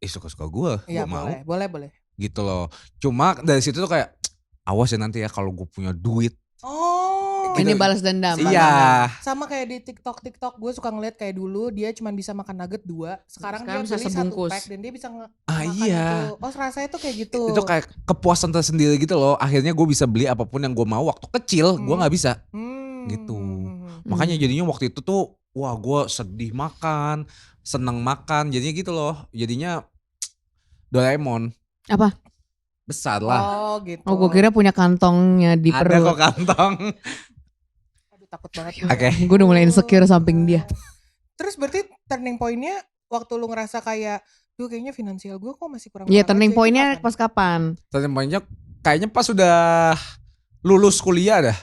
Suka-suka gue Iya, mau boleh. gitu loh. Cuma dari situ tuh kayak awas ya nanti ya kalau gue punya duit. Oh. Ini balas dendam. Iya. Sama kayak di TikTok gue suka ngeliat kayak dulu dia cuma bisa makan nugget 2. Sekarang Sekarang dia bisa beli sebungkus. 1 pack dan dia bisa Ah, makan iya. itu. Oh, rasanya tuh kayak gitu. Itu kayak kepuasan tersendiri gitu loh. Akhirnya gue bisa beli apapun yang gue mau. Waktu kecil gue nggak bisa. Gitu. Makanya jadinya waktu itu tuh wah gue sedih makan, seneng makan. Jadinya gitu loh. Jadinya Doraemon. Apa? Besar lah. Oh gitu. Oh, gue kira punya kantongnya di Ada perut. kok kantong. Aduh, takut banget. Oke. Gue udah mulai insecure samping dia. Terus berarti turning point-nya waktu lu ngerasa kayak duh kayaknya finansial gue kok masih kurang. Iya, turning point-nya pas kapan? Turning point-nya kayaknya pas sudah lulus kuliah dah.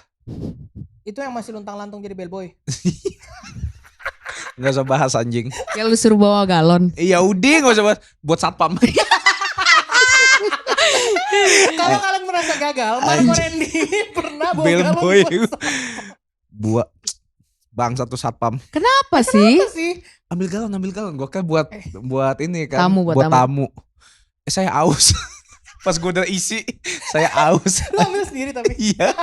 Itu yang masih luntang-lantung jadi bellboy. Gak usah bahas anjing. Ya lu suruh bawa galon. Iya udah gak usah bahas. Buat satpam. Kalau kalian merasa gagal, Marco Randy pernah bawa galon Bellboy. buat Buat bang satu satpam. Apa sih? apa sih? Ambil galon. Gue kan buat ini kan. Tamu, buat tamu. Saya aus. Pas gue udah isi, saya aus. Lu ambil sendiri tapi. Iya.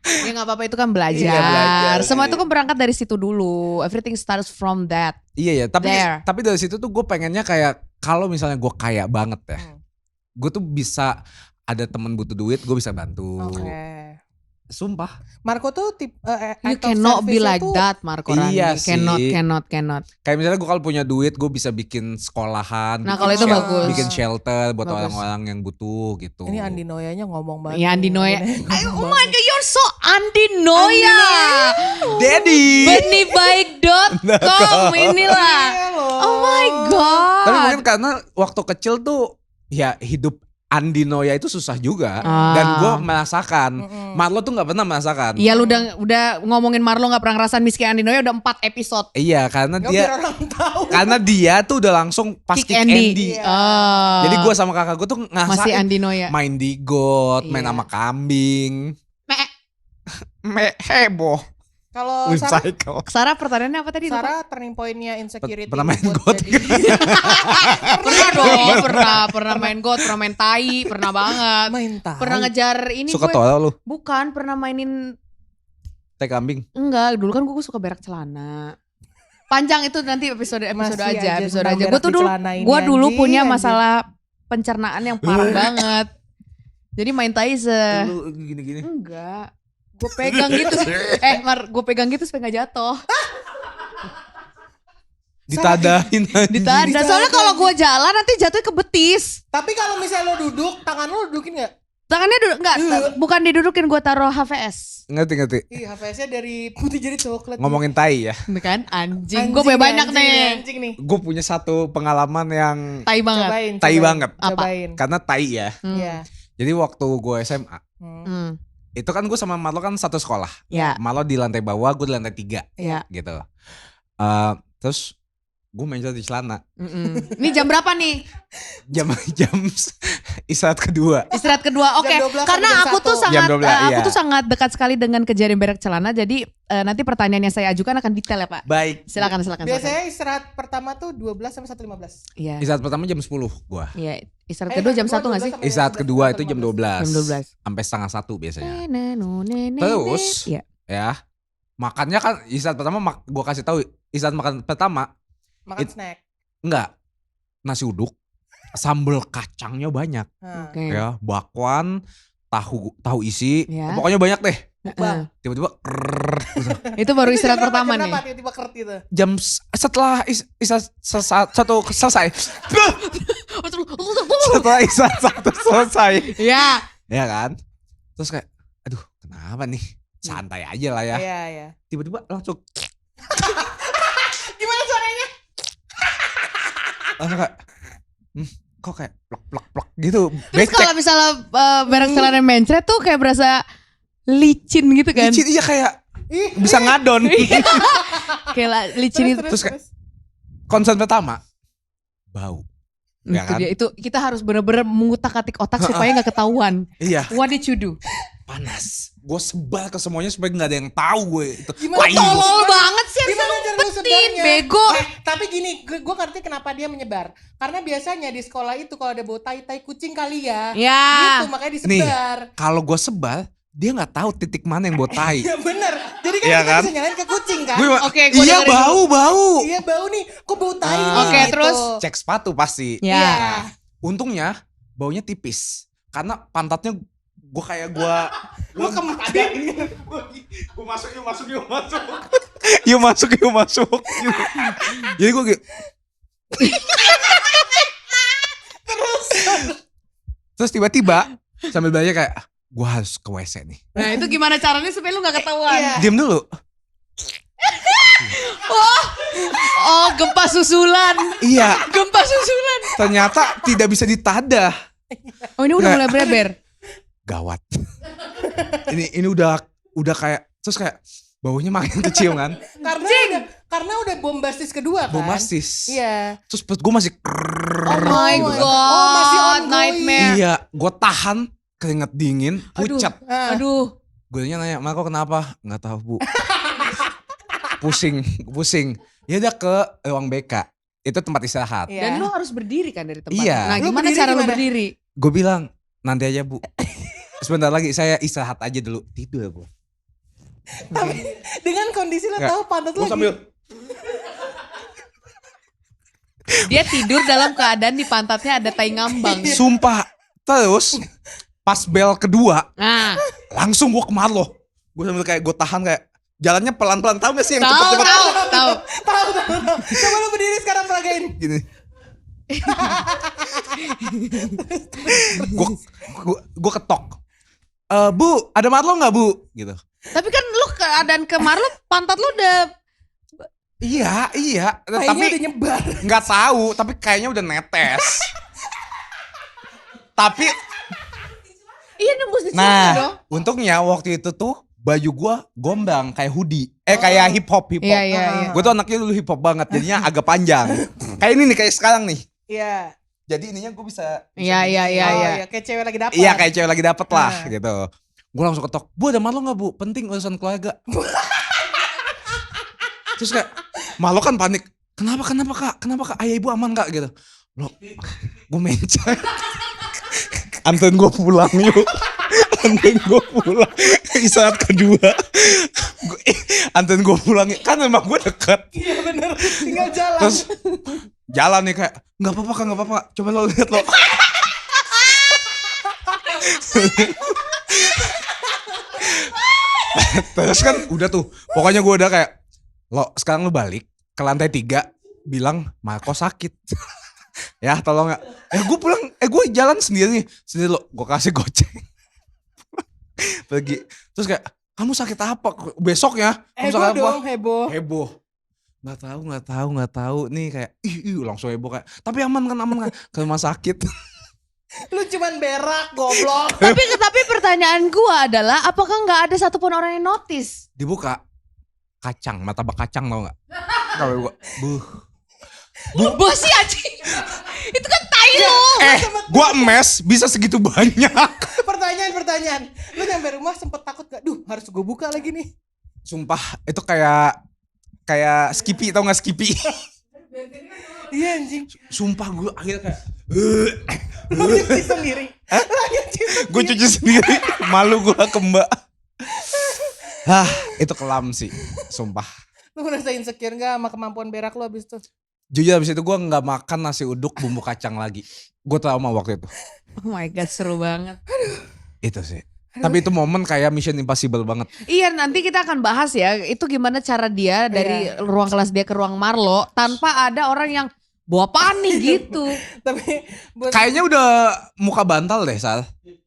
Ya nggak apa-apa, itu kan belajar. Iya, belajar. Semua itu kan berangkat dari situ dulu. Everything starts from that. Iya ya. There. Tapi dari situ tuh gue pengennya kayak kalau misalnya gue kaya banget ya, Hmm. gue tuh bisa ada temen butuh duit, gue bisa bantu. Oke. Sumpah. Marco tuh tip You act of cannot be service-nya like tuh that, Marco Rani. Iya sih. Cannot. Kayak misalnya gue kalau punya duit, gue bisa bikin sekolahan. Nah, bikin kalau itu shel- bagus. Bikin shelter buat Bagus. orang-orang yang butuh gitu. Ini Andi Noyanya ngomong banget. Iya, Andi nih. Noya. Ngomong Oh my banget. god, you're so Andi Noya. Daddy. Benihbaik.com inilah. Iya loh. Oh my god. Tapi mungkin karena waktu kecil tuh ya hidup Andi Noya itu susah juga. Ah. Dan gue merasakan. Mm-mm. Marlo tuh gak pernah merasakan. Iya, lu udah ngomongin Marlo nggak pernah ngerasain miskin Andi Noya udah 4 episode. Iya karena Nggak dia biar orang tahu. karena dia tuh udah langsung pas Kick kick Andy. Iya. Oh. Jadi gue sama kakak gue tuh masih ngerasain Andi Noya. main di got, main Iya. sama kambing. Me. Heboh. Kalau Wih, Sarah, psycho. Sarah pertanyaannya apa tadi? Lupa. Sarah turning point-nya insecurity Pernah main buat God jadi- Pernah dong, pernah main God, pernah main tai, pernah banget. main tahu. Pernah ngejar ini Suka gue. tolol lu, Bukan, pernah mainin. teh kambing. Enggak, dulu kan gue suka berak celana. Panjang itu nanti episode Masih aja. tentang Gue berak tuh di dulu, celana ini, gue dulu anjing, punya anjing. masalah pencernaan yang parah banget. Jadi main tai Lu gini-gini. enggak. Gue pegang gitu. Gue pegang gitu supaya gak jatuh. Ditadain aja. Ditanda. Soalnya kalau gue jalan nanti jatuhnya ke betis. Tapi kalau misalnya lo duduk, tangan lo dudukin gak? Tangannya enggak, bukan didudukin, gue taruh HVS. Ngerti. Ih, HVS-nya dari putih jadi coklat. Ngomongin tai ya. Kan anjing. Gue punya banyak nih. Anjing nih. Gue punya satu pengalaman yang Tai banget. Cobain. tai banget. Apa? Cobain. Karena tai ya. Hmm. Iya. Jadi waktu gue SMA, Hmm. Hmm. itu kan gue sama Marlo kan satu sekolah. Ya. Marlo di lantai bawah, gue di lantai 3 Ya. gitu. Terus gue main di celana. Ini jam berapa nih? Jam istirahat kedua. Istirahat kedua. Oke. Jam 12 Karena sampai jam aku tuh 1. sangat Jam 12, aku iya. tuh sangat dekat sekali dengan kejadian berak celana. Jadi nanti pertanyaan yang saya ajukan akan detail ya, Pak. Baik. Silakan. Biasanya istirahat pertama tuh 12 sampai 1:15. Iya. Istirahat pertama jam 10 gue. Iya. Istirahat kedua jam 1 gak sih? Istirahat kedua itu jam 12. Jam 12. Sampai setengah 1 biasanya. Terus Terus ya. ya makannya kan istirahat pertama gue kasih tahu istirahat makan pertama Makan snack. enggak nasi uduk sambal kacangnya banyak Oke. ya bakwan tahu isi Ya. pokoknya banyak deh Bang, tiba-tiba Itu baru itu istirahat jam berapa? pertama Jam nih. berapa tiba-tiba kert itu? setelah istirahat satu selesai setelah istirahat satu selesai Ya. ya kan terus kayak aduh kenapa nih santai aja lah ya Iya, iya. tiba-tiba langsung Gimana suaranya? langsung kayak kok kayak plak gitu Terus becek kalau misalnya barang celana mencret tuh kayak berasa licin gitu kan. licin iya kayak Ih, bisa ngadon Kayak licin itu. Terus kayak- concern pertama bau ya Itu kan? dia. Itu kita harus bener-bener mengutak-atik otak supaya nggak ketahuan. iya What did you do? panas gue sebal ke semuanya supaya nggak ada yang tahu gue itu Gimana Tai. Tolol banget sih. Gimana Harusnya cara lu ngumpetin, sebarnya? bego. Tapi gini, gue ngerti kenapa dia menyebar. Karena biasanya di sekolah itu kalau ada bau tai kucing kali ya. Ya. Gitu, makanya disebar. kalau gue sebal dia nggak tahu titik mana yang bau tai Ya bener. Jadi kan Iya kita kan? bisa nyalain ke kucing kan? Gue Oke, gua iya dengerin bau Iya bau nih, kok bau tai Ah. nih Oke, gitu. terus? cek sepatu pasti Ya. Iya. untungnya baunya tipis karena pantatnya gue kayak gue Lu kemarin gue masuk yuk masuk jadi gue kayak terus tiba-tiba sambil belajar kayak gue harus ke WC nih Nah itu gimana caranya supaya lu gak ketahuan? Iya. diam dulu Oh gempa susulan. iya Gempa susulan. ternyata tidak bisa ditadah Oh ini udah Nggak. mulai bereber. gawat ini udah kayak terus kayak baunya makin kecium kan karena udah bombastis kedua kan? bombastis Iya. terus perut gue masih Oh my Oh, god. masih ongoing. Nightmare. iya gue tahan keringet dingin Aduh. pucat Ah. Aduh. gue nanya mak kok kenapa nggak tahu bu pusing ya udah ke ruang BK itu tempat istirahat Iya. Dan lu harus berdiri kan dari tempat. Iya. Nah Lu gimana berdiri cara lu gimana? berdiri? gue bilang nanti aja bu sebentar lagi saya istirahat aja dulu tidur gue Tapi dengan kondisi lo Nggak. tahu pantat lo gue sambil Dia tidur dalam keadaan di pantatnya ada tai ngambang. sumpah terus pas bel kedua Nah, langsung gue ke Marlo gue sambil kayak gue tahan kayak jalannya pelan-pelan tahu gak sih yang tahu cepet-cepet tahu. tahu. Coba lu berdiri sekarang peragain. gini gue ketok bu ada Marlo nggak bu gitu Tapi kan lu keadaan kemar lu pantat lu udah iya Kayaknya tapi udah nyebar. nggak tahu tapi kayaknya udah netes tapi iya nembus di celana nah dong. untungnya waktu itu tuh baju gua gombang kayak hoodie kayak hip hop Iya iya iya. gue tuh anaknya dulu hip hop banget jadinya agak panjang kayak ini nih kayak sekarang nih Iya. jadi ininya gue bisa Iya iya iya Oh iya. iya, kayak cewek lagi dapet. iya kayak cewek lagi dapet lah Ah. gitu gue langsung ketok bu ada Marlo nggak bu penting urusan keluarga terus kayak Marlo kan panik kenapa kak ayah ibu aman kak gitu lo gue mencet anterin gue pulang yuk anterin gue pulang saat kedua anterin gue pulang kan memang gue deket Iya bener, tinggal jalan. terus jalan nih kayak nggak apa-apa kak nggak apa-apa coba lo lihat lo terus kan udah tuh pokoknya gue udah kayak lo sekarang lo balik ke lantai 3 bilang Marco sakit ya tolong ya gue pulang gue jalan sendiri lo gue kasih goceng pergi terus kayak kamu sakit apa besoknya kamu Heboh sakit apa dong, heboh. heboh nggak tahu nih kayak ih langsung heboh kayak tapi aman kan ke rumah sakit Lu cuman berak, goblok. Tapi pertanyaan gua adalah apakah nggak ada satupun orang yang notice? dibuka kacang martabak kacang tau nggak kalau gua Bos sih anjing. Itu kan tai lo. gua emes bisa segitu banyak Pertanyaan. Lu nyampe rumah sempet takut gak? Duh, harus gue buka lagi nih. sumpah itu kayak Skippy tau nggak Skippy Iya anjing. sumpah gue akhirnya kayak Lu nyuci sendiri. Gue cuci sendiri. Malu gue ke mbak. Hah, itu kelam sih, sumpah. Lu merasa insecure gak sama kemampuan berak lu abis itu? Jujur abis itu gue gak makan nasi uduk bumbu kacang lagi. Gue trauma waktu itu. Oh my god, seru banget. Itu sih. Tapi itu momen kayak Mission Impossible banget. Iya, nanti kita akan bahas ya, itu gimana cara dia dari ruang kelas dia ke ruang Marlo tanpa ada orang yang bawa panik gitu. Tapi Kayaknya udah muka bantal deh, Sal.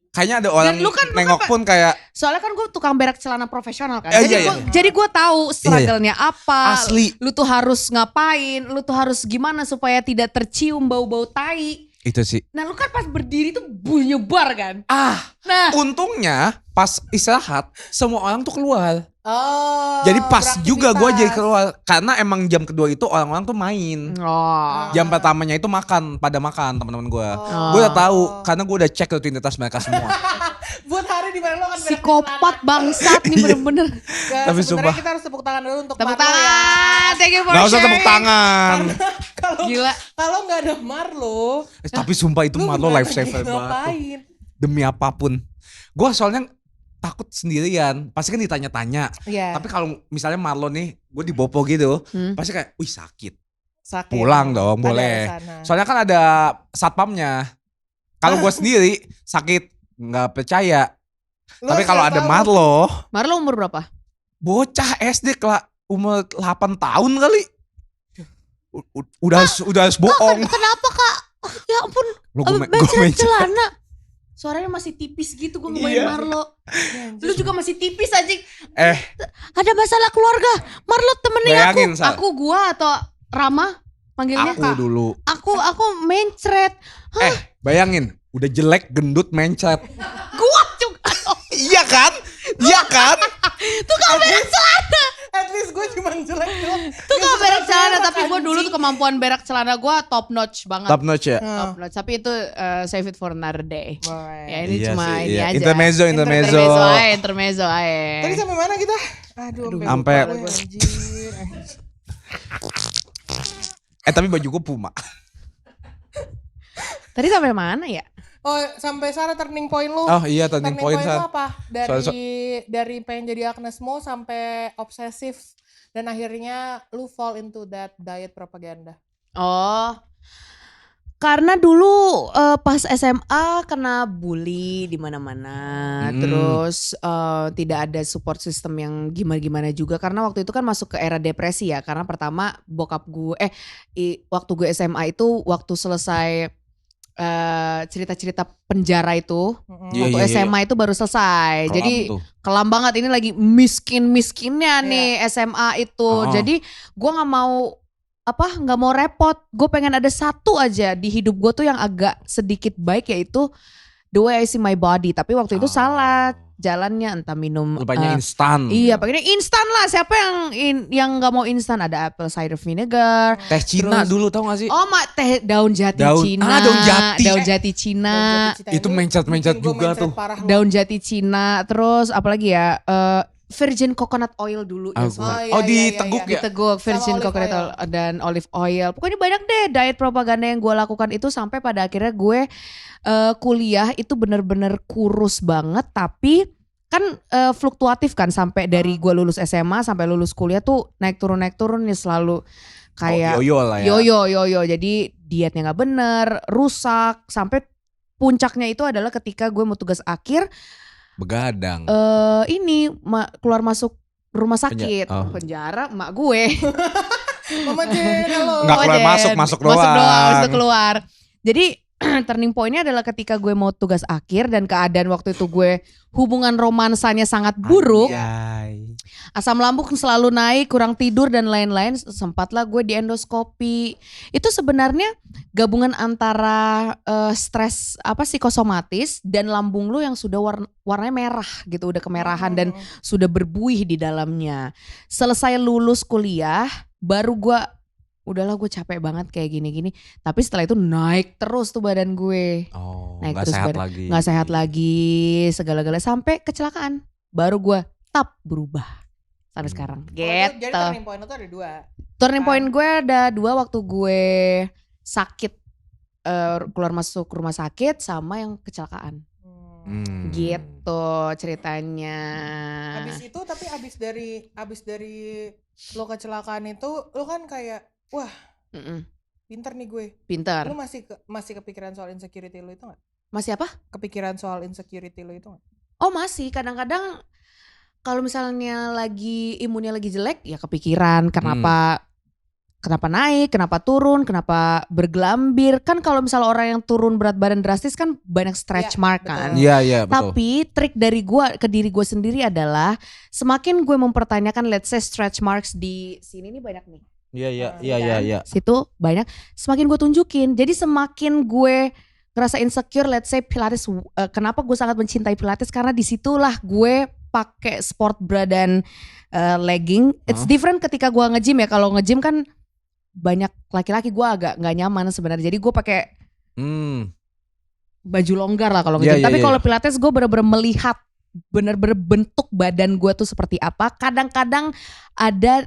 Kayaknya ada orang lu kan nengok pun kayak soalnya kan gue tukang berak celana profesional kan. Iya, Jadi gue tahu struggle-nya apa. Asli. Lu tuh harus ngapain, lu tuh harus gimana supaya tidak tercium bau-bau tai. itu sih. Nah lu kan pas berdiri tuh nyebar kan. Nah Untungnya pas istirahat semua orang tuh keluar. Oh, Jadi pas juga gue jadi beraktivitas. keluar. Karena emang jam kedua itu orang-orang tuh main. Jam pertamanya itu pada makan teman-teman gue. Gue udah tahu karena gue udah cek rutinitas mereka semua. Buat hari di mana lo akan berak di psikopat celana. bangsat nih bener-bener. Guys, Tapi sebenarnya sumpah. kita harus tepuk tangan dulu untuk Tepuk Marlo ya. tangan, thank you for Gak usah tepuk sharing. tangan. Kalau Gila. kalau nggak ada Marlo, Tapi sumpah itu lu Marlo gimana lifesaver lagi banget tuh. ngapain? Demi apapun. Gue soalnya takut sendirian. Pasti kan ditanya-tanya. Iya. Tapi kalau misalnya Marlo nih, gue dibopo gitu. Pasti kayak, wih sakit. Sakit. Pulang dong, Ada boleh. di sana. Soalnya kan ada satpamnya. Kalau gue sendiri sakit, nggak percaya. Lu Tapi harus kalau tahu. ada Marlo, Marlo umur berapa? bocah SD umur 8 tahun kali. Udah harus bohong. Kenapa kak? Ya ampun, Lo celana. Suaranya masih tipis gitu, gue ngebayangin Iya. Marlo. Anjir. Lu juga masih tipis anjing. Eh, Ada masalah keluarga. Marlo temenin bayangin, aku. Sal. Aku gua atau Rama panggilnya? aku dulu. Aku mencret. Bayangin, udah jelek, gendut, mencret. Gua juga. Iya kan? Iya kan? Tukang berak celana. At least gue cuma jelek doang. Tukang Dia berak suka celana. berak, Tapi gue dulu tuh anjing. kemampuan berak celana gue top notch banget. Top notch ya? Top notch. Tapi itu save it for another day. Boleh. Ya ini Iya cuma sih, ini iya. aja. Intermezzo. Intermezzo aja. Tadi sampai mana kita? Aduh, Sampai- lupa gue, anjir. Tapi baju gue Puma. Tadi sampai mana ya? Oh, sampai sana turning point lu. Oh iya, turning point, lu Sal. apa? Dari Soal- dari pengen jadi Agnes Mo sampai obsesif dan akhirnya lu fall into that diet propaganda. Oh, karena dulu pas SMA kena bully di mana-mana, terus tidak ada support system yang gimana-gimana juga. Karena waktu itu kan masuk ke era depresi ya. Karena pertama bokap gue, waktu gue SMA itu waktu selesai cerita-cerita penjara itu, Iya, waktu iya, iya. SMA itu baru selesai. Kelam Jadi tuh. kelam banget, ini lagi miskinnya nih SMA itu. Oh. Jadi gue nggak mau repot. Gue pengen ada satu aja di hidup gue tuh yang agak sedikit baik, yaitu the way I see my body. Tapi waktu itu salah jalannya, entah minum Rupanya instan. iya, pakainya instan lah. Siapa yang nggak mau instan? Ada apple cider vinegar. Teh Cina Terus- dulu tau gak sih? Oh, teh daun jati Cina. daun jati. Daun jati Cina. Itu mencret-mencret juga tuh. Daun jati Cina. Terus apalagi ya? Virgin coconut oil dulu ya. Ah, Oh, iya, iya, diteguk iya. ya? Diteguk virgin Sama olive coconut oil. oil dan olive oil. Pokoknya banyak deh diet propaganda yang gue lakukan itu sampai pada akhirnya gue kuliah itu bener-bener kurus banget. Tapi kan fluktuatif kan sampai dari gue lulus SMA sampai lulus kuliah tuh naik turun ya selalu kayak yoyo lah ya. Yo. Jadi dietnya nggak bener, rusak. Sampai puncaknya itu adalah ketika gue mau tugas akhir. Begadang. Keluar masuk rumah sakit. Oh. Penjara emak gue. Mama Jen, halo. Nggak keluar, masuk doang. Habis itu keluar. Jadi turning pointnya adalah ketika gue mau tugas akhir dan keadaan waktu itu gue hubungan romansanya sangat buruk. Anjay. Asam lambung selalu naik, kurang tidur dan lain-lain. Sempatlah gue di endoskopi. Itu sebenarnya gabungan antara stres psikosomatis dan lambung lu yang sudah warnanya merah gitu, udah kemerahan dan sudah berbuih di dalamnya. Selesai lulus kuliah, baru gue udahlah gue capek banget kayak gini-gini. Tapi setelah itu naik terus tuh badan gue. Oh, Naik nggak terus sehat badan. lagi. Nggak sehat lagi, segala-galanya sampai kecelakaan. Baru gue berubah sampai sekarang. Jadi Gitu. turning point itu ada dua. Turning point gue ada dua waktu gue sakit keluar masuk rumah sakit sama yang kecelakaan. Gitu ceritanya. Abis itu tapi abis dari lo kecelakaan itu lo kan kayak wah pinter nih gue. Pinter. Lo masih kepikiran soal insecurity lo itu gak? Masih apa? Kepikiran soal insecurity lo itu gak? Oh masih, kadang-kadang kalau misalnya lagi imunnya lagi jelek ya kepikiran kenapa naik, kenapa turun, kenapa bergelambir. Kan kalau misalnya orang yang turun berat badan drastis kan banyak stretch mark kan. Iya betul. Tapi trik dari gue ke diri gue sendiri adalah semakin gue mempertanyakan let's say stretch marks di sini nih banyak nih. Iya. Situ banyak, semakin gue tunjukin. Jadi semakin gue ngerasa insecure, let's say Pilates, kenapa gue sangat mencintai Pilates karena disitulah gue pakai sport bra dan legging. It's different ketika gue nge-gym ya. Kalau nge-gym kan banyak laki-laki, gue agak nggak nyaman sebenarnya. Jadi gue pakai baju longgar lah kalau nge-gym. Tapi kalau Pilates gue bener-bener melihat bener-bener bentuk badan gue tuh seperti apa. Kadang-kadang ada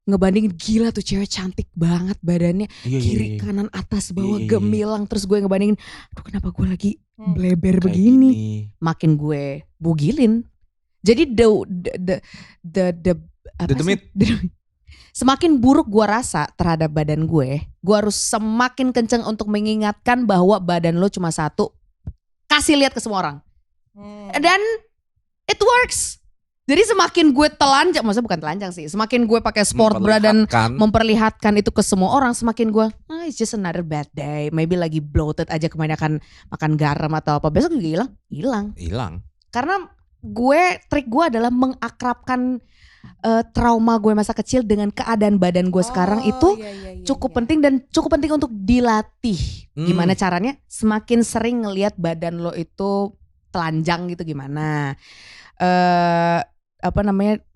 ngebandingin, gila tuh cewek cantik banget badannya, kiri kanan atas bawah gemilang, terus gue ngebandingin, aduh kenapa gue lagi bleber begini, makin gue bugilin. Jadi semakin buruk gue rasa terhadap badan gue harus semakin kenceng untuk mengingatkan bahwa badan lo cuma satu, kasih lihat ke semua orang, dan it works. Jadi semakin gue telanjang, maksudnya bukan telanjang sih, semakin gue pakai sport bra dan memperlihatkan itu ke semua orang, semakin gue, it's just another bad day, maybe lagi bloated aja kebanyakan makan garam atau apa, besok juga hilang. Karena trik gue adalah mengakrabkan trauma gue masa kecil dengan keadaan badan gue sekarang itu cukup penting dan cukup penting untuk dilatih. Gimana caranya? Semakin sering ngelihat badan lo itu telanjang gitu gimana?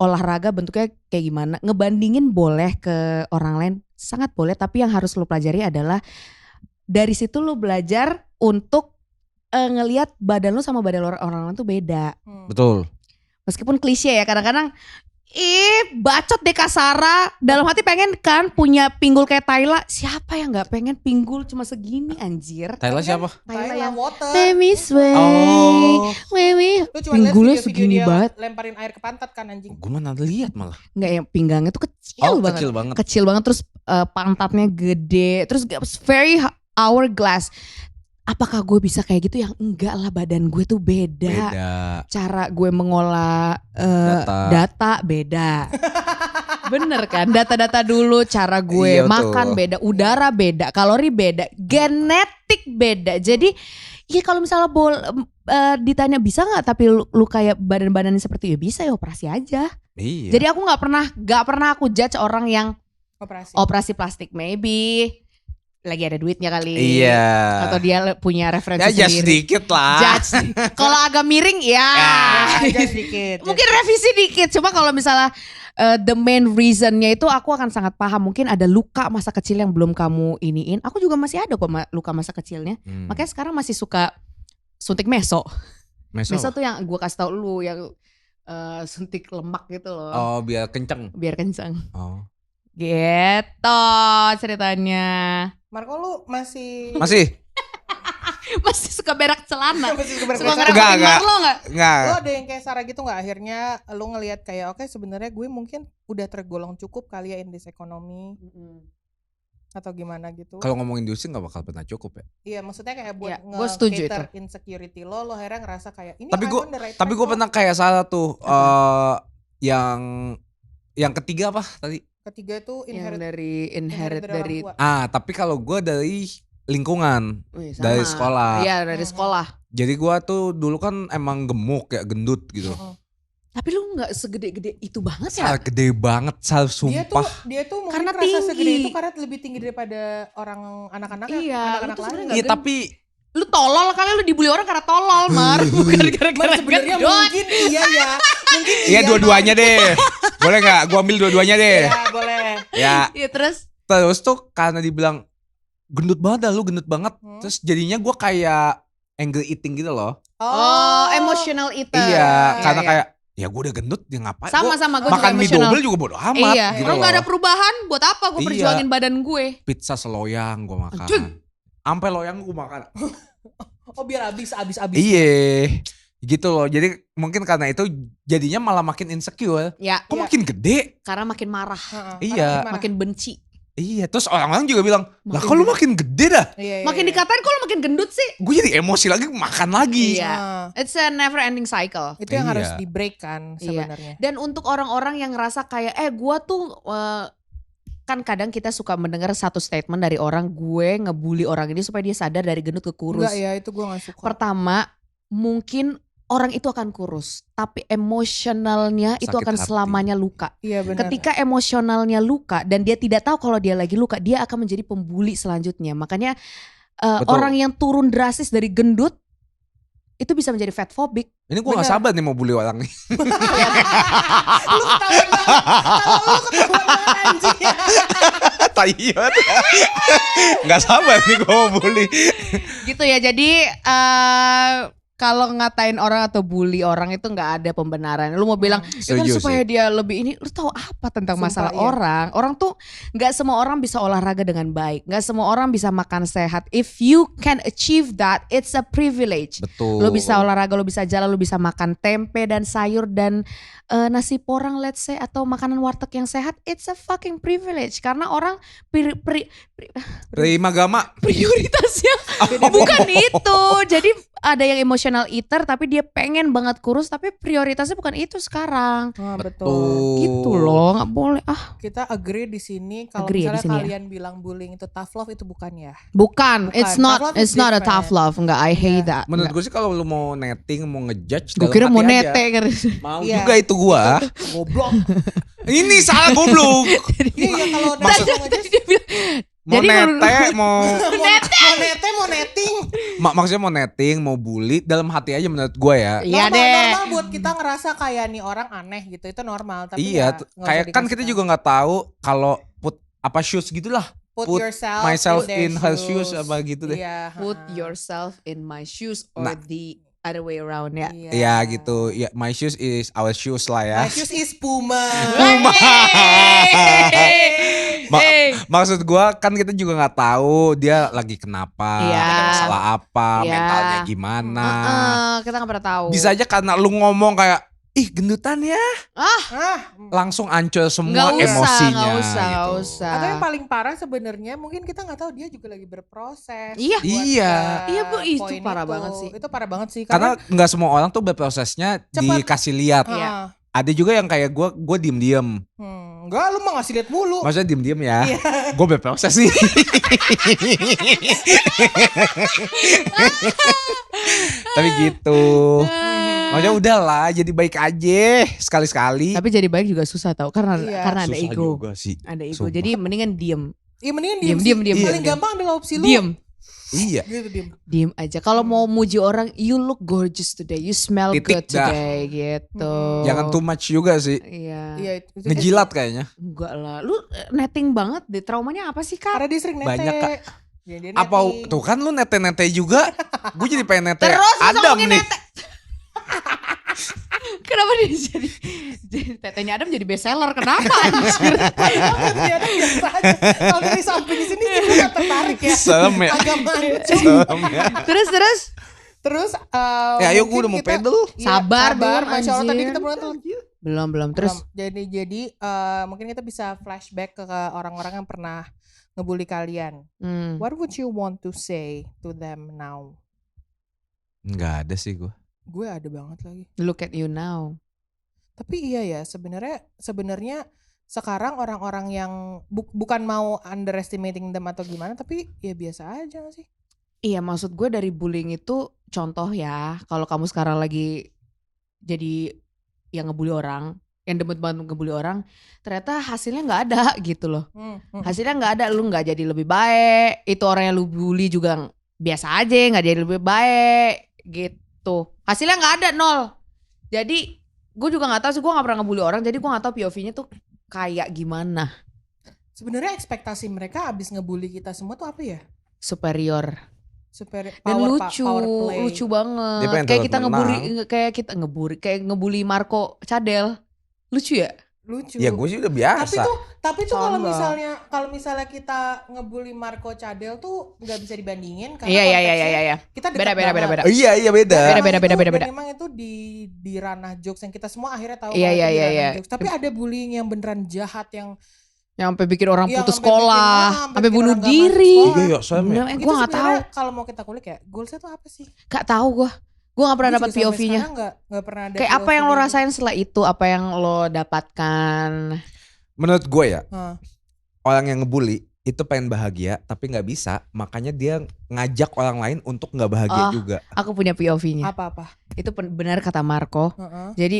Olahraga bentuknya kayak gimana, ngebandingin boleh ke orang lain, sangat boleh, tapi yang harus lo pelajari adalah dari situ lo belajar untuk ngelihat badan lo sama badan orang lain tuh beda. Betul. Meskipun klise ya, kadang-kadang bacot deh Kasara, dalam hati pengen kan punya pinggul kayak Tayla. Siapa yang gak pengen pinggul cuma segini anjir? Tayla siapa? Tayla yang water. Temis Lu cuma pinggulnya lihat video segini dia banget. lemparin air ke pantat kan anjing. Gue mana lihat malah. Enggak, yang pinggangnya tuh kecil banget. Kecil banget, terus pantatnya gede, terus very hourglass. Apakah gue bisa kayak gitu? Yang enggak lah, badan gue tuh beda. Cara gue mengolah data beda. Bener kan? Data-data dulu, cara gue makan beda, udara beda, kalori beda, genetik beda. Jadi ya kalau misalnya ditanya bisa gak tapi lu kayak badan-badannya seperti itu, bisa ya operasi aja. Iya. Jadi aku gak pernah aku judge orang yang operasi plastik, maybe lagi ada duitnya kali. Iya. Atau dia punya referensi sendiri. Ya sedikit lah. Kalau agak miring ya. Sedikit. Mungkin revisi dikit. Cuma kalau misalnya the main reasonnya itu aku akan sangat paham. Mungkin ada luka masa kecil yang belum kamu iniin. Aku juga masih ada kok luka masa kecilnya. Makanya sekarang masih suka suntik meso. Meso tuh yang gue kasih tau lu, yang suntik lemak gitu loh. Oh, biar kenceng. Oh. Gitu ceritanya. Marco, lu masih masih suka berak celana. Suka enggak. Lo ada yang kayak Sarah gitu nggak? Akhirnya lu ngelihat kayak oke, sebenarnya gue mungkin udah tergolong cukup kali ya in this economy. Atau gimana gitu. Kalau ngomongin industri gak bakal pernah cukup ya. Iya, maksudnya kayak buat nge-cater insecurity lo akhirnya ngerasa kayak ini. Tapi gue pernah kayak salah tuh yang ketiga apa tadi? Ketiga itu inherit dari tapi kalau gue dari lingkungan, dari sekolah. Iya, dari sekolah. Jadi gue tuh dulu kan emang gemuk ya, gendut gitu. Tapi lu gak segede-gede itu banget ya? Gede banget, sumpah. Dia tuh mungkin karena merasa segede itu karena lebih tinggi daripada orang anak-anak. Iya, anak-anak lain. Iya, tapi lu tolol kali, lu dibully orang karena tolol, Mar. Bukan gara-gara sebenarnya mungkin iya ya. Mungkin iya dua-duanya deh. Boleh gak? Gua ambil dua-duanya deh. Iya, boleh. Ya. Iya, Terus tuh karena dibilang gendut banget dah, lu gendut banget. Terus jadinya gua kayak angry eating gitu loh. Emotional eater. Iya, karena kayak ya gue udah gendut, ya ngapain? Sama gue makan mie double juga bodo amat. Iya, gitu kalau nggak ada perubahan, buat apa gue perjuangin badan gue? Pizza seloyang gue makan. Sampai loyang gue makan. Oh biar habis. Iya. Gitu loh. Jadi mungkin karena itu jadinya malah makin insecure. Ya, Kok Iya. makin gede? karena makin marah, Heeh, Iya. karena makin benci. Iya. Terus orang-orang juga bilang, lah Makin kok lu gede. makin gede dah? Iya, Makin dikatain kok lo makin gendut sih? Gue jadi emosi lagi, makan lagi. Iya. It's a never ending cycle. Itu yang Iya. harus di break kan Iya. sebenarnya. Dan untuk orang-orang yang ngerasa kayak gua tuh kan kadang kita suka mendengar satu statement dari orang, gue ngebully orang ini supaya dia sadar dari gendut ke kurus. Enggak ya, itu gue gak suka. Pertama, mungkin orang itu akan kurus, tapi emosionalnya itu Sakit akan hati. selamanya luka. Iya benar. Ketika emosionalnya luka dan dia tidak tahu kalau dia lagi luka, dia akan menjadi pembuli selanjutnya. Makanya Betul. orang yang turun drastis dari gendut itu bisa menjadi fat phobic. Ini gue gak Bener. sabar nih mau bully orang nih. Lu ketahuan banget. Kalau lu ketahuan banget anjing. Tai banget. Gak sabar nih gue mau bully. Gitu ya. Jadi kalau ngatain orang atau bully orang itu nggak ada pembenaran. Lu mau bilang ya kan Setuju supaya sih. dia lebih ini, lu tahu apa tentang Sumpah, masalah iya. orang? Orang tuh nggak semua orang bisa olahraga dengan baik, nggak semua orang bisa makan sehat. If you can achieve that, it's a privilege. Betul. Lo bisa olahraga, lo bisa jalan, lo bisa makan tempe dan sayur dan nasi porang let's say atau makanan warteg yang sehat, it's a fucking privilege karena orang Prima Gama. prioritasnya bukan itu. Jadi ada yang emotional eater tapi dia pengen banget kurus tapi prioritasnya bukan itu sekarang. Betul. Gitu loh, nggak boleh Kita agree di sini kalau Agree ya misalnya di sini ya? kalian bilang bullying itu tough love itu bukan ya. Bukan, it's Tough not love is a different. tough love. Enggak, I hate that. Menurut gue sih kalau lu mau netting, mau ngejudge Gue dalam kira mau hati aja. nete kan. Mau Iya. juga itu gua. Goblok. Ini salah goblok. Iya kalau Maksud- Dia bilang, Mau Jadi nete, mau mau netting. maksudnya mau netting, mau bully dalam hati aja menurut gua ya. Iya normal, deh. normal buat kita ngerasa kayak nih orang aneh gitu itu normal tapi Iya, ya, nggak usah kayak kan dikasih kita tahu. juga nggak tahu kalau put apa shoes gitulah. put put yourself myself their in her shoes apa gitu deh. Iya, Put ha-ha. yourself in my shoes or Nah. the other way around ya. Iya. Iya gitu. Ya my shoes is our shoes lah ya. My shoes is Puma. Puma. Ma- Hey. Maksud gua kan kita juga nggak tahu dia lagi kenapa, Iya. ada masalah apa, Iya. mentalnya gimana. Kita nggak pernah tahu. Bisa aja karena lu ngomong kayak ih gendutan ya, Ah, langsung hancur semua Nggak usah, emosinya. nggak usah, gitu. nggak usah. atau yang paling parah sebenarnya mungkin kita nggak tahu dia juga lagi berproses. Iya. buat Iya. ke Iya, Bu, itu poin parah banget sih. Itu parah banget sih Karena nggak semua orang tuh berprosesnya Cepet. dikasih lihat. Iya. Ada juga yang kayak gue diem-diem. enggak lu mah ngasih lihat mulu. Maksudnya diem-diem ya. Iya. Gue berproses nih. Tapi gitu. Maksudnya udahlah jadi baik aja sekali-sekali. Tapi jadi baik juga susah tau karena Iya. karena ada Susah ego. juga sih. Ada ego. Sumpah. Jadi mendingan diem. Iya mendingan Diem, diem, diem, sih. diem, Paling diem. gampang adalah opsi lu. Diem. Iya. Gitu diem. Diem aja. Kalau mau muji orang, you look gorgeous today, you smell Titik good dah. today gitu. Jangan too much juga sih. Iya. Iya itu Ngejilat kayaknya. Enggak lah. Lu netting banget deh. Traumanya apa sih, Kak? Karena dia sering nete. Banyak, Kak. Ya, dia Apa netting. tuh kan lu nete-nete juga. Gue jadi pengen nete Terus lu Adam ngomongin nih. nete. Kenapa dia jadi tetenya Adam jadi best seller? Kenapa anjir? Dia ada biasa aja. Kalau dari samping sini sih gue gak tertarik ya. Serem ya. Agak mancung. Serem ya. Terus Terus Ya ayo gue mungkin udah mau kita- pedal. Iya, Sabar dong, Masya Allah tadi anjir. kita belum tuh. belum terus Jadi mungkin kita bisa flashback ke orang-orang yang pernah ngebully kalian. What would you want to say to them now? Enggak ada sih gue. Gue ada banget lagi. look at you now. Tapi iya ya sebenarnya sekarang orang-orang yang bukan mau underestimating them atau gimana, tapi ya biasa aja gak sih? Iya, maksud gue dari bullying itu contoh ya, kalau kamu sekarang lagi jadi yang ngebully orang, yang demen banget ngebully orang, ternyata hasilnya nggak ada gitu loh. Hasilnya nggak ada, lu nggak jadi lebih baik. Itu orang yang lu bully juga biasa aja, nggak jadi lebih baik gitu. Hasilnya nggak ada, nol. Jadi gue juga nggak tahu sih, gue nggak pernah ngebully orang, jadi gue nggak tahu POV-nya tuh kayak gimana. Sebenarnya ekspektasi mereka abis ngebully kita semua tuh apa ya? Superior. Supaya Dan power play. lucu Dia banget. pengen Kayak tetap kita menang. kayak ngebully Marco Cadel. Lucu ya? Lucu. Ya gue sih udah biasa. Tapi tuh kalau Sama. misalnya kita ngebully Marco Cadel tuh nggak bisa dibandingin karena Iya. konteksnya kita dekat banget. Iya beda. Beda. Dan memang itu di ranah jokes yang kita semua akhirnya tahu Iya, kalau itu di iya, ranah iya. jokes. Tapi ada bullying yang beneran jahat yang Yang sampai bikin orang Iya, putus sampai sekolah, sampai sampai bikin bunuh orang nggak masuk diri. sekolah. Iya, sama. Bener, itu gue nggak tahu. sebenarnya kalau mau kita kulik ya goalsnya tuh apa sih? Gak tahu gue. Gue gak pernah Gua dapat juga sampai POV-nya. sekarang nggak pernah ada Kayak apa yang lo POV-nya rasain setelah itu? Apa yang lo dapatkan? Menurut gue ya, Hah. orang yang ngebully itu pengen bahagia tapi nggak bisa, makanya dia ngajak orang lain untuk nggak bahagia Oh. juga. Aku punya POV-nya. Apa-apa? Itu benar kata Marco. Heeh. Jadi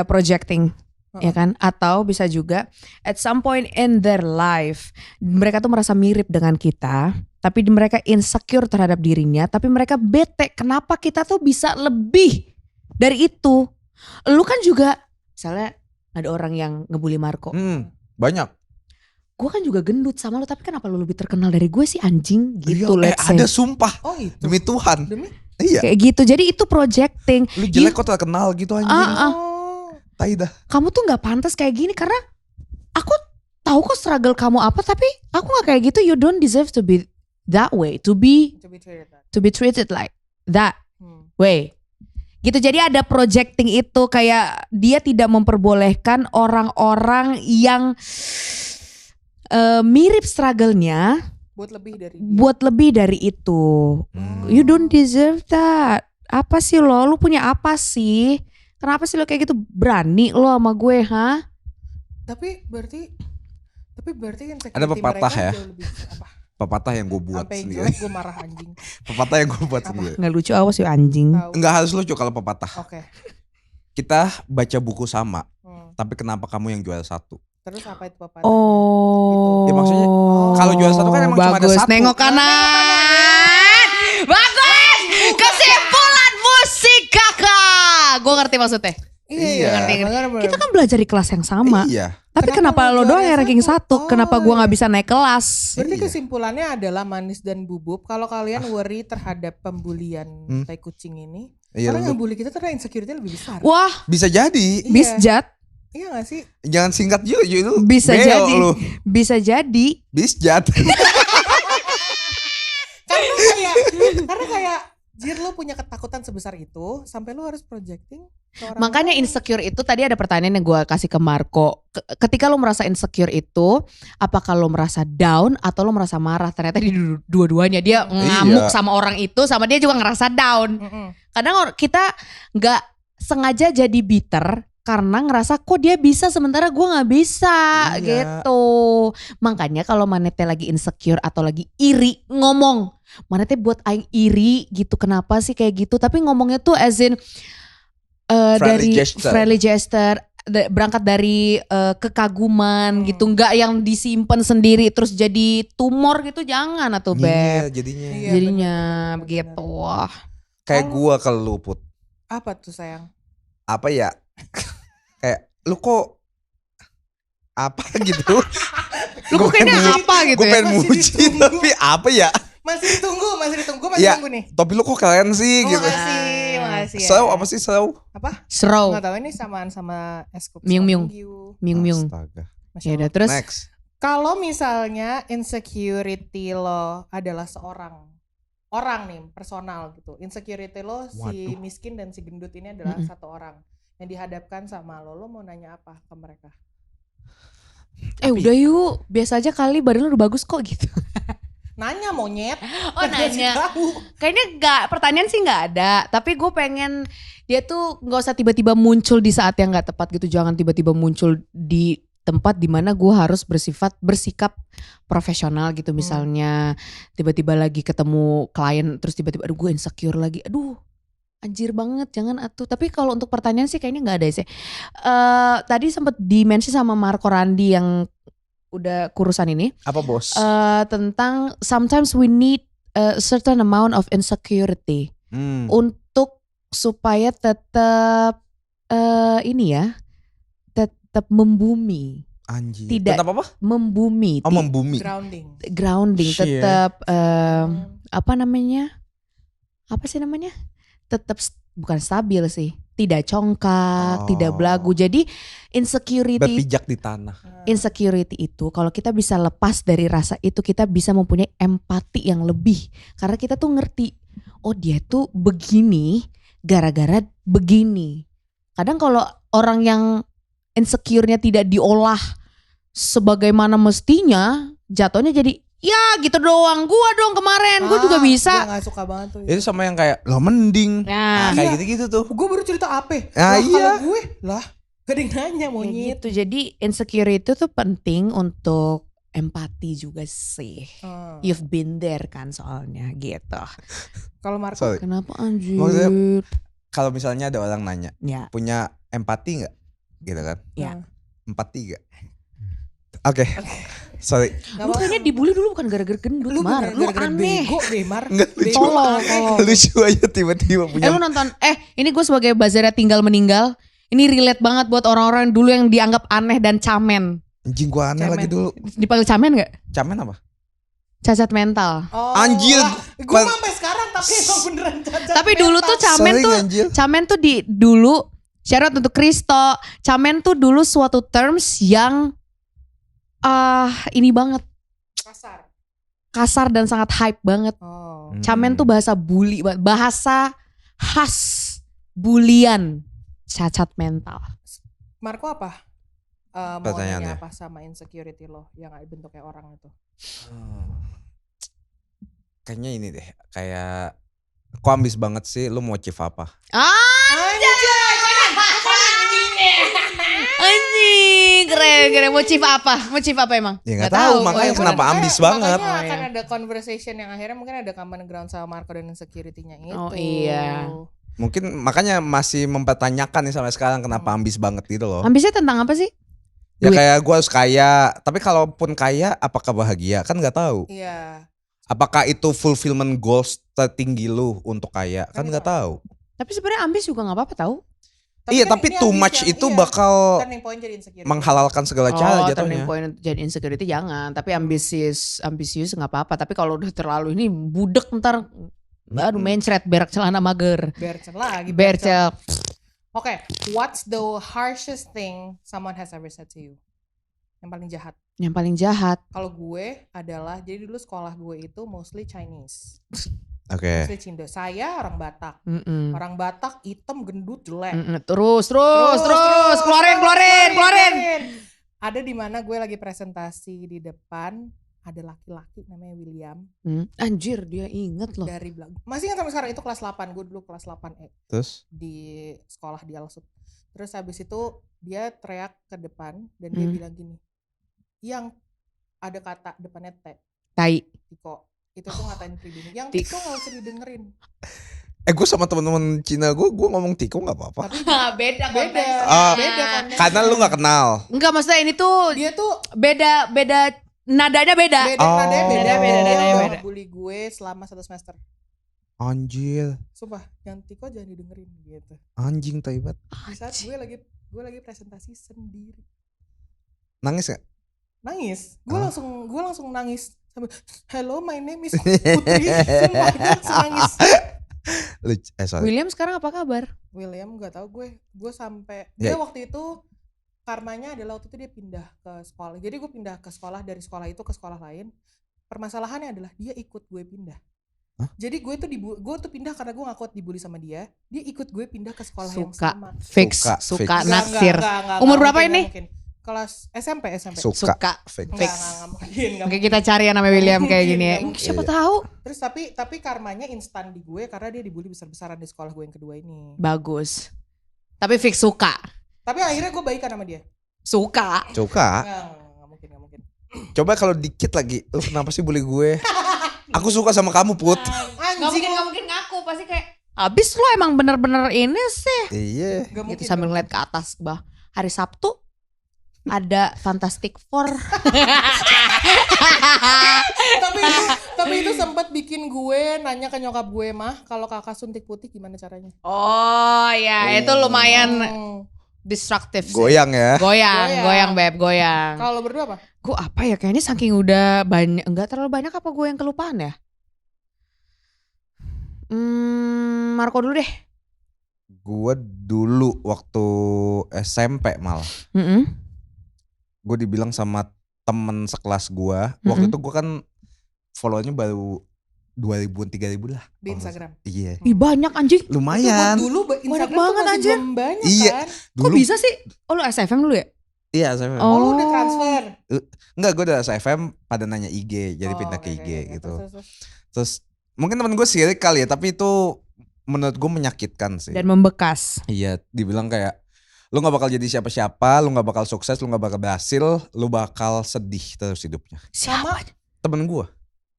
projecting, ya kan? Atau bisa juga at some point in their life mereka tuh merasa mirip dengan kita, tapi mereka insecure terhadap dirinya, tapi mereka bete kenapa kita tuh bisa lebih dari itu. Lu kan juga misalnya ada orang yang ngebully Marco. Banyak. Gue kan juga gendut sama lu, tapi kenapa lu lebih terkenal dari gue sih anjing gitu, Iya, let's say. ada sumpah Oh itu. demi Tuhan. Demi? Iya. Kayak gitu. Jadi itu projecting. Lu jelek kok terkenal gitu anjing. Oh. Tai dah. Kamu tuh nggak pantas kayak gini karena aku tahu kok struggle kamu apa, tapi aku nggak kayak gitu. You don't deserve to be that way, to be treated like that way. Gitu. Jadi ada projecting itu, kayak dia tidak memperbolehkan orang-orang yang mirip struggle-nya buat lebih dari itu. You don't deserve that. Apa sih lo? Lu punya apa sih? Kenapa sih lo kayak gitu? Berani lo sama gue, ha? Tapi berarti insecurity Ada pepatah mereka ya? jauh lebih apa? Pepatah yang gue buat Sampai sendiri. jelek gue marah anjing. Pepatah yang gue buat sendiri. Nggak lucu, awas ya anjing. Tahu. Enggak harus lucu kalau pepatah. Oke. Kita baca buku sama, Hmm. tapi kenapa kamu yang juara satu? Terus apa itu pepatah? Oh. Ya, maksudnya, kalau juara satu kan emang cuma ada bagus. satu. Nengok kanan. Bagus. Kesimpulan musik kakak. Gue ngerti maksudnya. Iya. benar-benar. Kita kan belajar di kelas yang sama. Iya. Tapi kenapa lo doang yang ranking 1? Kenapa gue nggak bisa naik kelas? Berarti Iya. kesimpulannya adalah manis dan bubuk. Kalau kalian worry terhadap pembulian tai kucing ini, Iya, karena lu- yang bully kita ternyata insecurity lebih besar. Wah, bisa jadi. Iya. bisjat. Iya gak sih? Jangan singkat juga itu. Bisa beo jadi. Lu. Bisa jadi. Bisjat. Karena kayak Jir, lo punya ketakutan sebesar itu sampai lo harus projecting ke orang Makanya lain. insecure itu tadi ada pertanyaan yang gue kasih ke Marco. Ketika lo merasa insecure itu, apakah lo merasa down atau lo merasa marah? Ternyata di dua-duanya dia ngamuk Iya. sama orang itu, sama dia juga ngerasa down. Mm-mm. Kadang kita nggak sengaja jadi bitter karena ngerasa kok dia bisa sementara gue nggak bisa Iya. gitu. Makanya kalau manete lagi insecure atau lagi iri, ngomong manete buat aing iri gitu, kenapa sih kayak gitu, tapi ngomongnya tuh as in dari friendly gesture, berangkat dari kekaguman gitu, nggak yang disimpan sendiri terus jadi tumor gitu, jangan atau Iya, beb. jadinya. Iya, Jadinya benar, begitu. benar. Wah. Kayak gua kalau lu Put. Apa tuh sayang? Apa ya? Kayak lu kok apa gitu? Lu kok kayaknya apa gitu Gue ya? pengen Masih muji ditunggu. tapi apa ya? Masih ditunggu, gue masih Iya. tunggu nih. Topi lu kok keren sih gitu. Makasih ya. Seru apa sih seru? Apa? Seru. Nggak tahu ini samaan sama es kup Miung Miung. Minggu. Miung-miung. Astaga. Masya Ya udah Allah. terus. Next. Kalau misalnya insecurity lo adalah orang nih personal gitu, insecurity lo si Waduh. miskin dan si gendut ini adalah satu orang yang dihadapkan sama lo mau nanya apa ke mereka? Udah yuk, biasa aja kali, badan lu udah bagus kok gitu. Nanya monyet. Oh, nanya. Kayaknya enggak, pertanyaan sih enggak ada, tapi gue pengen dia tuh nggak usah tiba-tiba muncul di saat yang nggak tepat gitu. Jangan tiba-tiba muncul di tempat dimana gue harus bersikap profesional gitu. Misalnya tiba-tiba lagi ketemu klien terus tiba-tiba aduh gue insecure lagi, aduh anjir banget, jangan atuh. Tapi kalau untuk pertanyaan sih kayaknya nggak ada sih. Tadi sempat dimention sama Marco Randi yang udah kurusan ini Apa bos? tentang sometimes we need a certain amount of insecurity untuk supaya tetap ini ya, tetap membumi. Anjir. Tidak Tetap apa? membumi. Oh, membumi. Grounding. Shit. Tetap apa namanya? Apa sih namanya? Tetap bukan stabil sih. tidak congkak, tidak belagu. Jadi insecurity Berpijak di tanah. insecurity itu kalau kita bisa lepas dari rasa itu, kita bisa mempunyai empati yang lebih. Karena kita tuh ngerti, oh dia tuh begini gara-gara begini. Kadang kalau orang yang insecure-nya tidak diolah sebagaimana mestinya, jatuhnya jadi ya gitu doang, gua dong kemarin, gua juga bisa. Gue gak suka banget tuh. Itu sama yang kayak lo mending. Nah, Kayak gitu-gitu tuh. Gue baru cerita apa? Ah, Lah, iya. kalau gue lah gak ada yang nanya kayak monyet. gitu. Jadi insecure itu tuh penting untuk empati juga sih. You've been there kan soalnya gitu. Kalau Marco Sorry. Kenapa anjir? Maksudnya kalau misalnya ada orang nanya, Ya, punya empati nggak? Gitu kan? ya. Empati gak? Oke. Sorry. gak Lu kayaknya dibully dulu bukan gara-gara gendut, lu Mar. Lu gara-gara aneh. bego deh Mar. Enggak lucu. Bego Tolol, aneh. tolol. Lucu aja tiba-tiba punya. Lu nonton, ini gue sebagai Bazara tinggal meninggal. Ini relate banget buat orang-orang dulu yang dianggap aneh dan camen. Anjing gua aneh Cemen. lagi dulu. Dipanggil camen gak? Camen apa? Cacat mental. Oh, Anjir. Gue sampai sekarang tapi emang beneran cacat. Tapi dulu tuh camen Sering, tuh, anjir. camen tuh dulu, syarat untuk Kristo. Camen tuh dulu suatu terms yang ini banget, kasar dan sangat hype banget. Oh. Camen tuh bahasa bully, bahasa khas bulian, cacat mental. Marco apa? Mau Pertanyaannya. nanya apa sama insecurity lo yang bentuknya orang itu? Kayaknya ini deh, kayak kok ambis banget sih, lu mau achieve apa? Anjing, keren. Mau chief apa? Mau chief apa emang? Ya nggak tahu, makanya Oh, iya, kenapa bener. ambis banget. Makanya Oh, akan iya. ada conversation yang akhirnya mungkin ada common ground sama Marco dan insecurity-nya itu. Oh, iya. Mungkin makanya masih mempertanyakan nih sampai sekarang kenapa ambis banget gitu loh. Ambisnya tentang apa sih? Ya Duit. kayak gue harus kaya, tapi kalaupun kaya apakah bahagia? Kan nggak tahu. Iya. Apakah itu fulfillment goals tertinggi lu untuk kaya? Kan nggak tahu. Tapi sebenarnya ambis juga nggak apa-apa tahu. Iya, kan tapi ini too ambis much yang- itu iya, bakal turning point jadi insecurity. menghalalkan segala cara Turning jatuhnya. point untuk jadi insecurity jangan. Tapi ambisius nggak apa-apa. Tapi kalau udah terlalu ini budek ntar, aduh mencret berak celana mager. Bercel lagi. Bercel. Oke, what's the harshest thing someone has ever said to you? Yang paling jahat. Yang paling jahat. Kalau gue adalah, jadi dulu sekolah gue itu mostly Chinese. Oke. Mostly Cindo. Saya orang Batak. Mm-mm. Orang Batak hitam gendut jelek. Mm-mm. Terus. Keluarin. Ada di mana gue lagi presentasi di depan, ada laki-laki namanya William Anjir, dia inget loh. dari belakang. Masih ingat sampai sekarang, itu kelas 8, gue dulu kelas 8E Terus? di sekolah di Alsut. Terus habis itu dia teriak ke depan dan dia bilang gini, yang ada kata depannya T, Tai. Tiko. Itu tuh ngatain pribumi. Yang Tiko. Tiko gak usah didengerin. Gue sama teman-teman Cina gue ngomong Tiko nggak apa-apa. Beda Beda. Ah, Beda konteksnya. Karena lu nggak kenal. Enggak, maksudnya ini tuh Dia tuh beda nadanya beda. beda, Oh. nadanya beda. Nadanya Dia beda. bully gue selama 1 semester. Anjir, Sumpah, yang Tiko jangan didengerin gitu. anjing taibat. Di saat gue lagi presentasi sendiri. Nangis gak? Nangis. Gue Ah. langsung nangis sambil hello my name is Putri. Semuanya langsung nangis. Sorry. William sekarang apa kabar? William gak tahu gue sampai Ya. dia waktu itu karmanya adalah waktu itu dia pindah ke sekolah. Jadi gue pindah ke sekolah, dari sekolah itu ke sekolah lain. Permasalahannya adalah dia ikut gue pindah. Hah? Jadi gue tuh pindah karena gue gak kuat dibully sama dia. Dia ikut gue pindah ke sekolah yang Suka. sama. Fix. Suka, Suka fix. naksir. Enggak, Umur enggak berapa mungkin, ini? enggak mungkin. Kelas SMP. Suka. Fix. Enggak mungkin. Oke, kita cari yang namanya William kayak gini ya. Nggak mungkin. Siapa tahu. Terus tapi karmanya instan di gue karena dia dibully besar-besaran di sekolah gue yang kedua ini. Bagus. Tapi fix suka. Tapi akhirnya gue baikan sama dia. Suka. Suka. Enggak mungkin. Coba kalau dikit lagi, lu kenapa sih bully gue? Aku suka sama kamu, Put. Anjing. Gak mungkin ngaku. Pasti kayak, abis lo emang bener-bener ini sih. Iya. Nggak Gitu mungkin sambil dong. ngeliat ke atas ke bawah. Hari Sabtu ada Fantastic Four. tapi itu sempat bikin gue nanya ke nyokap gue, mah kalau kakak suntik putih gimana caranya? Oh ya, itu lumayan Hmm. destruktif sih. Goyang ya. Goyang beb, goyang. Kalau lo berdua apa? Gue apa ya, kayaknya saking udah banyak, enggak terlalu banyak apa gue yang kelupaan ya. Marco dulu deh. Gue dulu waktu SMP malah. Mm-mm. Gue dibilang sama temen sekelas gue. Waktu itu gue kan follow-nya baru 2000-an 3000 lah. Di Instagram. Iya. Ih banyak anjing. Lumayan. Itu buat dulu Instagram banget, tuh masih anjir. belum banyak Iya. kan. Dulu, Kok bisa sih? Oh lu SFM dulu ya? Iya SMP. Oh. Oh lu udah transfer. Enggak, gue udah FM pada nanya IG. Jadi pindah ke IG gitu. Terus mungkin temen gue sirik kali ya. Tapi itu menurut gue menyakitkan sih. Dan membekas. Iya, dibilang kayak lu gak bakal jadi siapa-siapa, lu gak bakal sukses, lu gak bakal berhasil, lu bakal sedih terus hidupnya. Sama Temen gue,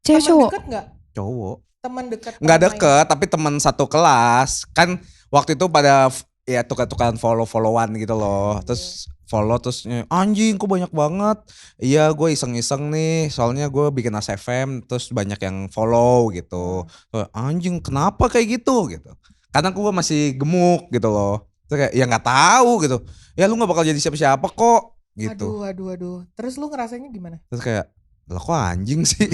Cewek teman cowok? dekat nggak? cowok. Teman dekat. Gak orang deket, tapi temen satu kelas. Kan waktu itu pada ya tukar-tukaran follow-followan gitu loh. Terus follow terus anjing kok banyak banget. Iya gue iseng-iseng nih, soalnya gue bikin ASFM terus banyak yang follow gitu. Anjing kenapa kayak gitu gitu. Karena gue masih gemuk gitu loh. Terus kayak ya gak tahu gitu. Ya lu gak bakal jadi siapa-siapa kok gitu. Aduh. Terus lu ngerasanya gimana? Terus kayak lah kok anjing sih.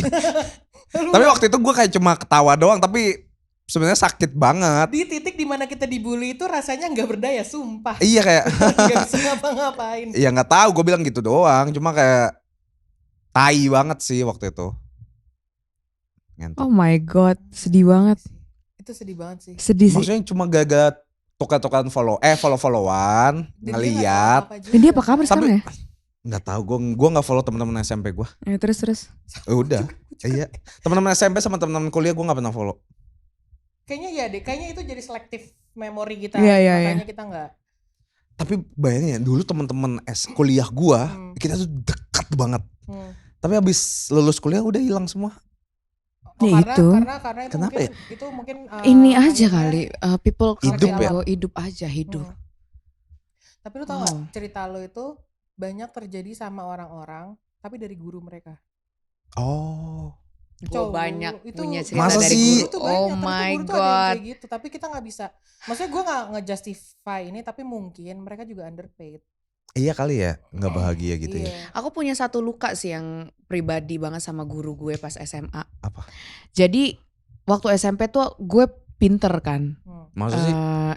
Tapi waktu itu gue kayak cuma ketawa doang, tapi sebenarnya sakit banget. Di titik dimana kita dibully itu rasanya nggak berdaya, sumpah. Iya kayak Nggak bisa ngapa-ngapain. ya nggak tahu, gue bilang gitu doang, cuma kayak tai banget sih waktu itu. Ngentot. Oh my god, sedih banget. Itu sedih banget sih. Sedih sih. Maksudnya cuma gagal tukar-tukaran follow-followan, Dan dia nggak tahu ngeliat. apa-apa juga. Dan dia apa kabar Tapi sekarang ya? nggak tahu, gue nggak follow teman-teman SMP gue. Terus. Udah, iya. Teman-teman SMP sama teman-teman kuliah gue nggak pernah follow. Kayaknya ya deh, kayaknya itu jadi selective memory kita. Iya. Makanya kita nggak. Tapi bayangin ya, dulu teman-teman kuliah gue, kita tuh dekat banget. Tapi habis lulus kuliah udah hilang semua. Ya karena, itu. karena itu Kenapa mungkin, itu mungkin Ini aja akhirnya- kali, people Hidup karena ya? lo hidup aja, hidup. Tapi lu tau gak Wow. cerita lo itu banyak terjadi sama orang-orang tapi dari guru mereka. Oh. Gue Cowok, banyak itu punya cerita Masa dari sih? guru. Itu Oh banyak, tapi tuh my guru tuh ada yang god. kayak gitu, tapi kita nggak bisa. Maksudnya gue nggak nge-justify ini, tapi mungkin mereka juga underpaid. Iya kali ya, nggak bahagia gitu ya. Iya. Aku punya satu luka sih yang pribadi banget sama guru gue pas SMA. Apa? Jadi waktu SMP tuh gue pinter kan. Masa sih?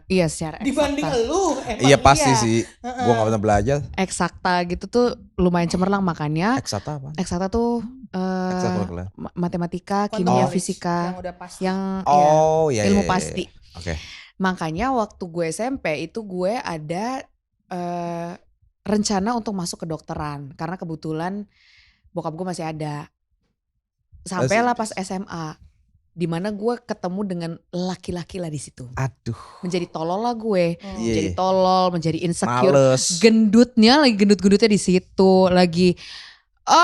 Iya secara Dibanding eksakta. lu, emang Iya pasti iya. sih. Gua gak pernah belajar. Eksakta gitu tuh lumayan cemerlang, makanya Eksakta apa? eksakta tuh Ekstrakurikuler. matematika, Quantum kimia, knowledge fisika, yang udah pasti. yang Oh iya. ilmu iya, iya. pasti. Oke. Makanya waktu gue SMP itu gue ada rencana untuk masuk kedokteran karena kebetulan bokap gue masih ada. Sampailah pas SMA, di mana gue ketemu dengan laki-laki lah di situ. Aduh. Menjadi tolol lah gue, Iya, menjadi iya. tolol, menjadi insecure. Males. Gendutnya lagi gendut-gendutnya di situ, lagi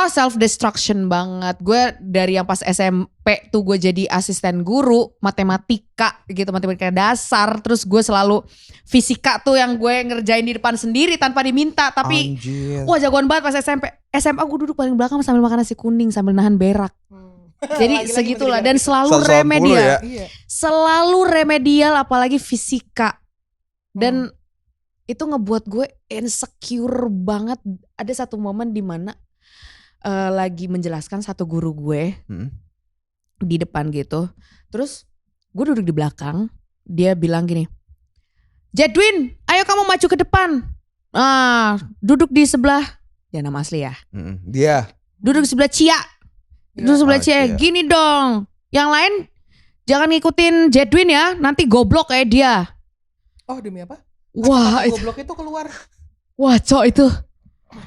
self destruction banget. Gue dari yang pas SMP tuh gue jadi asisten guru matematika gitu, matematika dasar. Terus gue selalu fisika tuh yang gue ngerjain di depan sendiri tanpa diminta. Tapi Anjir. wah jagoan banget pas SMP. SMA gue duduk paling belakang sambil makan nasi kuning sambil nahan berak. Jadi Lagi-lagi segitulah, menjadi dan selalu 180 remedial. ya. Iya. Selalu remedial apalagi fisika. Dan itu ngebuat gue insecure banget. Ada satu momen di mana lagi menjelaskan satu guru gue di depan gitu. Terus gue duduk di belakang, dia bilang gini, "Jedwin, ayo kamu maju ke depan. Duduk di sebelah." Dia nama asli ya. Dia. Duduk di sebelah Cia. Duduk di sebelah Oh, Cia. Cia. Gini dong. Yang lain jangan ngikutin Jedwin ya, nanti goblok kayak dia. Oh demi apa? Wah, itu, Goblok itu keluar. wah cok itu.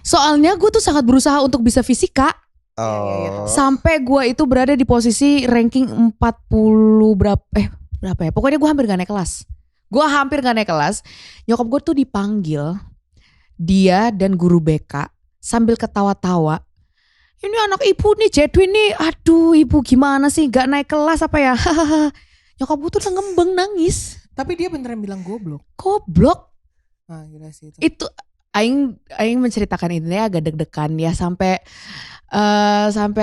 Soalnya gue tuh sangat berusaha untuk bisa fisika. Oh. Sampai gue itu berada di posisi ranking 40 berapa ya. Pokoknya gue hampir gak naik kelas. Nyokap gue tuh dipanggil, dia dan guru BK sambil ketawa-tawa. Ini anak ibu nih Jedwin nih, aduh ibu gimana sih gak naik kelas apa ya. Nyokap gue tuh udah ngembeng nangis. Tapi dia beneran bilang goblok. Goblok. Ah gila sih itu. Itu aing menceritakan ini agak deg-degan ya, sampai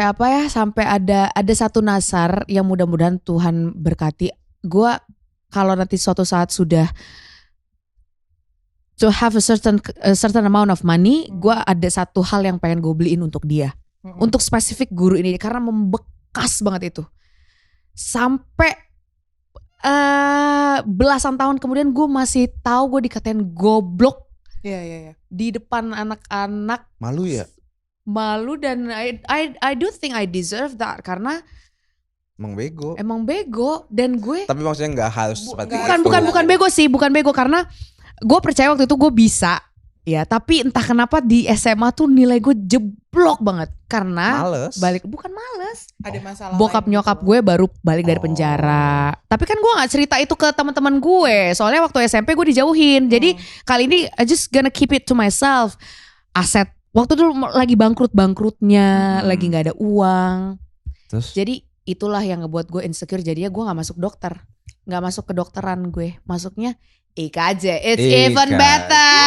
apa ya, sampai ada satu nasar yang mudah-mudahan Tuhan berkati. Gue kalau nanti suatu saat sudah to have a certain amount of money, gue ada satu hal yang pengen gue beliin untuk dia, untuk spesifik guru ini karena membekas banget itu. Sampai belasan tahun kemudian gue masih tahu gue dikatain goblok Iya. di depan anak-anak. Malu ya? Malu dan I do think I deserve that karena Emang bego. dan gue Tapi maksudnya nggak harus seperti bukan bego sih, bukan bego karena gue percaya waktu itu gue bisa. Ya, tapi entah kenapa di SMA tuh nilai gue jeblok banget karena males. bukan males. Ada masalah. Bokap lain nyokap gitu. gue baru balik dari penjara. Tapi kan gue nggak cerita itu ke teman-teman gue. Soalnya waktu SMP gue dijauhin. Jadi kali ini I just gonna keep it to myself. Aset waktu itu lagi bangkrutnya, lagi nggak ada uang. Terus? Jadi itulah yang ngebuat gue insecure. Jadinya gue nggak masuk dokter, nggak masuk kedokteran gue. Masuknya IKJ. It's even IKJ. better.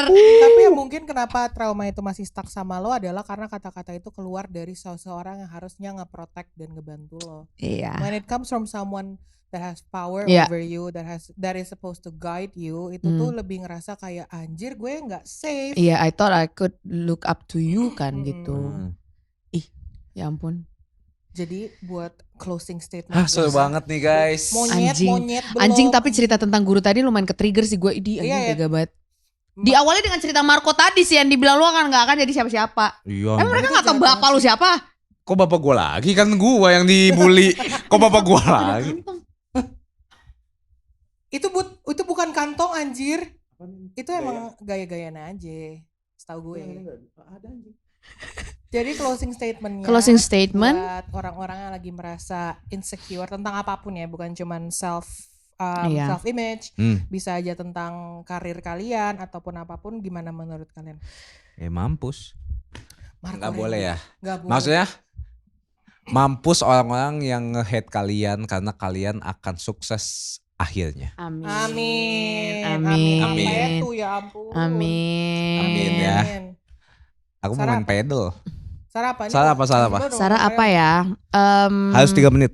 Tapi ya mungkin kenapa trauma itu masih stuck sama lo adalah karena kata-kata itu keluar dari seseorang yang harusnya nge-protect dan ngebantu lo. Iya. When it comes from someone that has power Yeah. over you, that is supposed to guide you, itu tuh lebih ngerasa kayak anjir gue nggak safe. Iya, I thought I could look up to you kan gitu. Ya ampun. Jadi buat closing statement. Seru banget nih guys. Monyet belum. Anjing tapi cerita tentang guru tadi lumayan ke-trigger sih gue. Anjing Iya. tega banget. Diawali dengan cerita Marco tadi sih yang dibilang lu kan gak akan jadi siapa-siapa. Iya. Emang mereka gak tau bapak lu siapa? Kok bapak gue lagi? Kan gue yang dibully. Kok bapak gue lagi? Itu bukan kantong anjir. Itu emang gaya-gayaan aja. Setahu gue. Jadi closing statementnya. Closing statement. Buat orang-orang yang lagi merasa insecure tentang apapun ya, bukan cuman self image, bisa aja tentang karir kalian ataupun apapun. Gimana menurut kalian? Mampus. Marco Nggak Randy. boleh ya. Nggak boleh. Maksudnya mampus orang-orang yang nge-hate kalian karena kalian akan sukses akhirnya. Amin. Amin. Amin. Apa itu ya ampun. Amin. Amin ya. Aku mau main pedal. Sarah apa? Sarah apa ya? Harus 3 menit.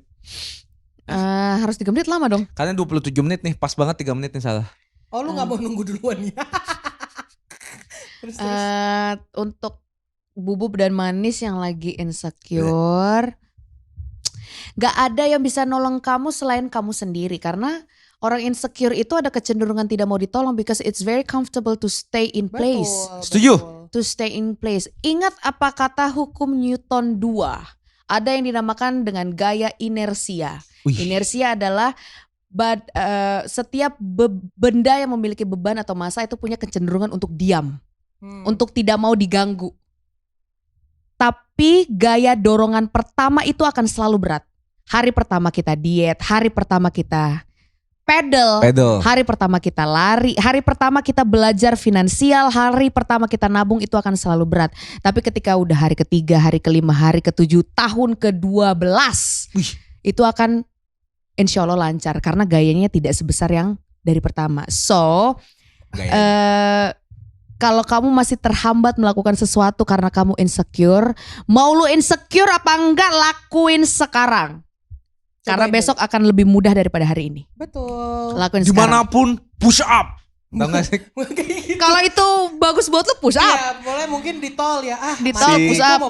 Harus 3 menit lama dong. Karena 27 menit nih, pas banget 3 menit nih Sarah. Oh lu gak mau nunggu duluan ya? terus. Untuk bubub dan manis yang lagi insecure, gak ada yang bisa nolong kamu selain kamu sendiri. Karena orang insecure itu ada kecenderungan tidak mau ditolong because it's very comfortable to stay in place. Setuju. To stay in place. Ingat apa kata hukum Newton 2? Ada yang dinamakan dengan gaya inersia. Inersia adalah setiap benda yang memiliki beban atau massa itu punya kecenderungan untuk diam. Untuk tidak mau diganggu. Tapi gaya dorongan pertama itu akan selalu berat. Hari pertama kita diet, hari pertama kita pedal, hari pertama kita lari, hari pertama kita belajar finansial, hari pertama kita nabung, itu akan selalu berat. Tapi ketika udah hari ketiga, hari kelima, hari ke-7, tahun ke-12, itu akan insya Allah lancar karena gayanya tidak sebesar yang dari pertama. So, kalau kamu masih terhambat melakukan sesuatu karena kamu insecure, mau lu insecure apa enggak, lakuin sekarang. Karena besok akan lebih mudah daripada hari ini. Betul. Lakuin sekarang. Dimanapun push up. Tahu gak sih? Kalau itu bagus buat lu push up. Iya, boleh mungkin di tol ya. Di tol push up.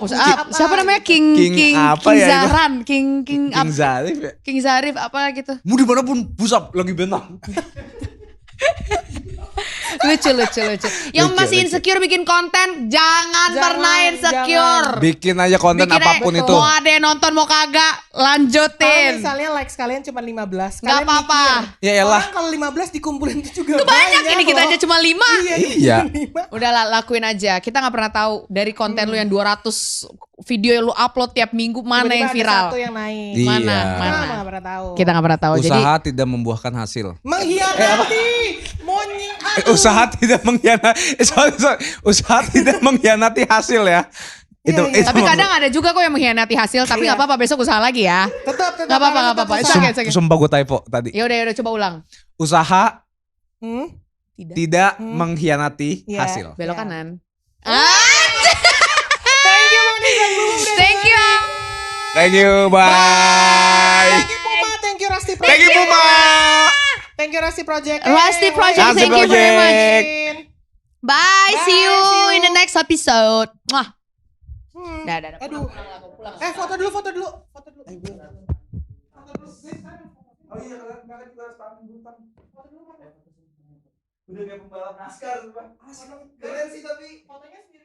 Siapa namanya? King apa ya itu? Zaran, King Zarif ya? King Zarif apa gitu. Mau dimanapun push up lagi benang. Lucu. Yang masih insecure bikin konten, jangan pernah insecure. Bikin aja konten apapun itu. Mau ada yang nonton mau kagak, lanjutin. Kalau misalnya likes kalian cuma 15, Gak apa-apa. Ya elah. Orang kalau 15 dikumpulin itu juga Itu banyak ini, kita aja cuma 5. Iya. Udah lah, lakuin aja. Kita gak pernah tahu dari konten lu yang 200 video yang lu upload tiap minggu mana tiba-tiba yang ada viral. satu yang naik. Iya. Mana? Gak pernah tahu. Kita gak pernah tahu. Jadi Usaha tidak membuahkan hasil. mengkhianati. Monyet. Usaha tidak mengkhianati. Usaha tidak mengkhianati hasil ya. Itu tapi kadang ada juga kok yang mengkhianati hasil, tapi nggak apa-apa, besok usaha lagi ya. Tetap. Nggak apa-apa. It's okay. Sumpah gue typo tadi. Yaudah coba ulang. Usaha Tidak. mengkhianati hasil. Belok kanan. Thank you Manis dan Bubub. Thank you. Thank you, bye. Thank you Puma, thank you Rusty Project. Thank you, Puma. Thank you Rusty Project. Rusty Project, Rusty thank you very much. Project. Bye, see you see you. in the next episode. Mwah. Dah. Aduh. Foto dulu. Oh iya, makanya kita harus tahan dulu kan. Foto dulu kan. Udah kayak pembalap NASCAR, Pak. Asli keren sih tapi Fotonya sendiri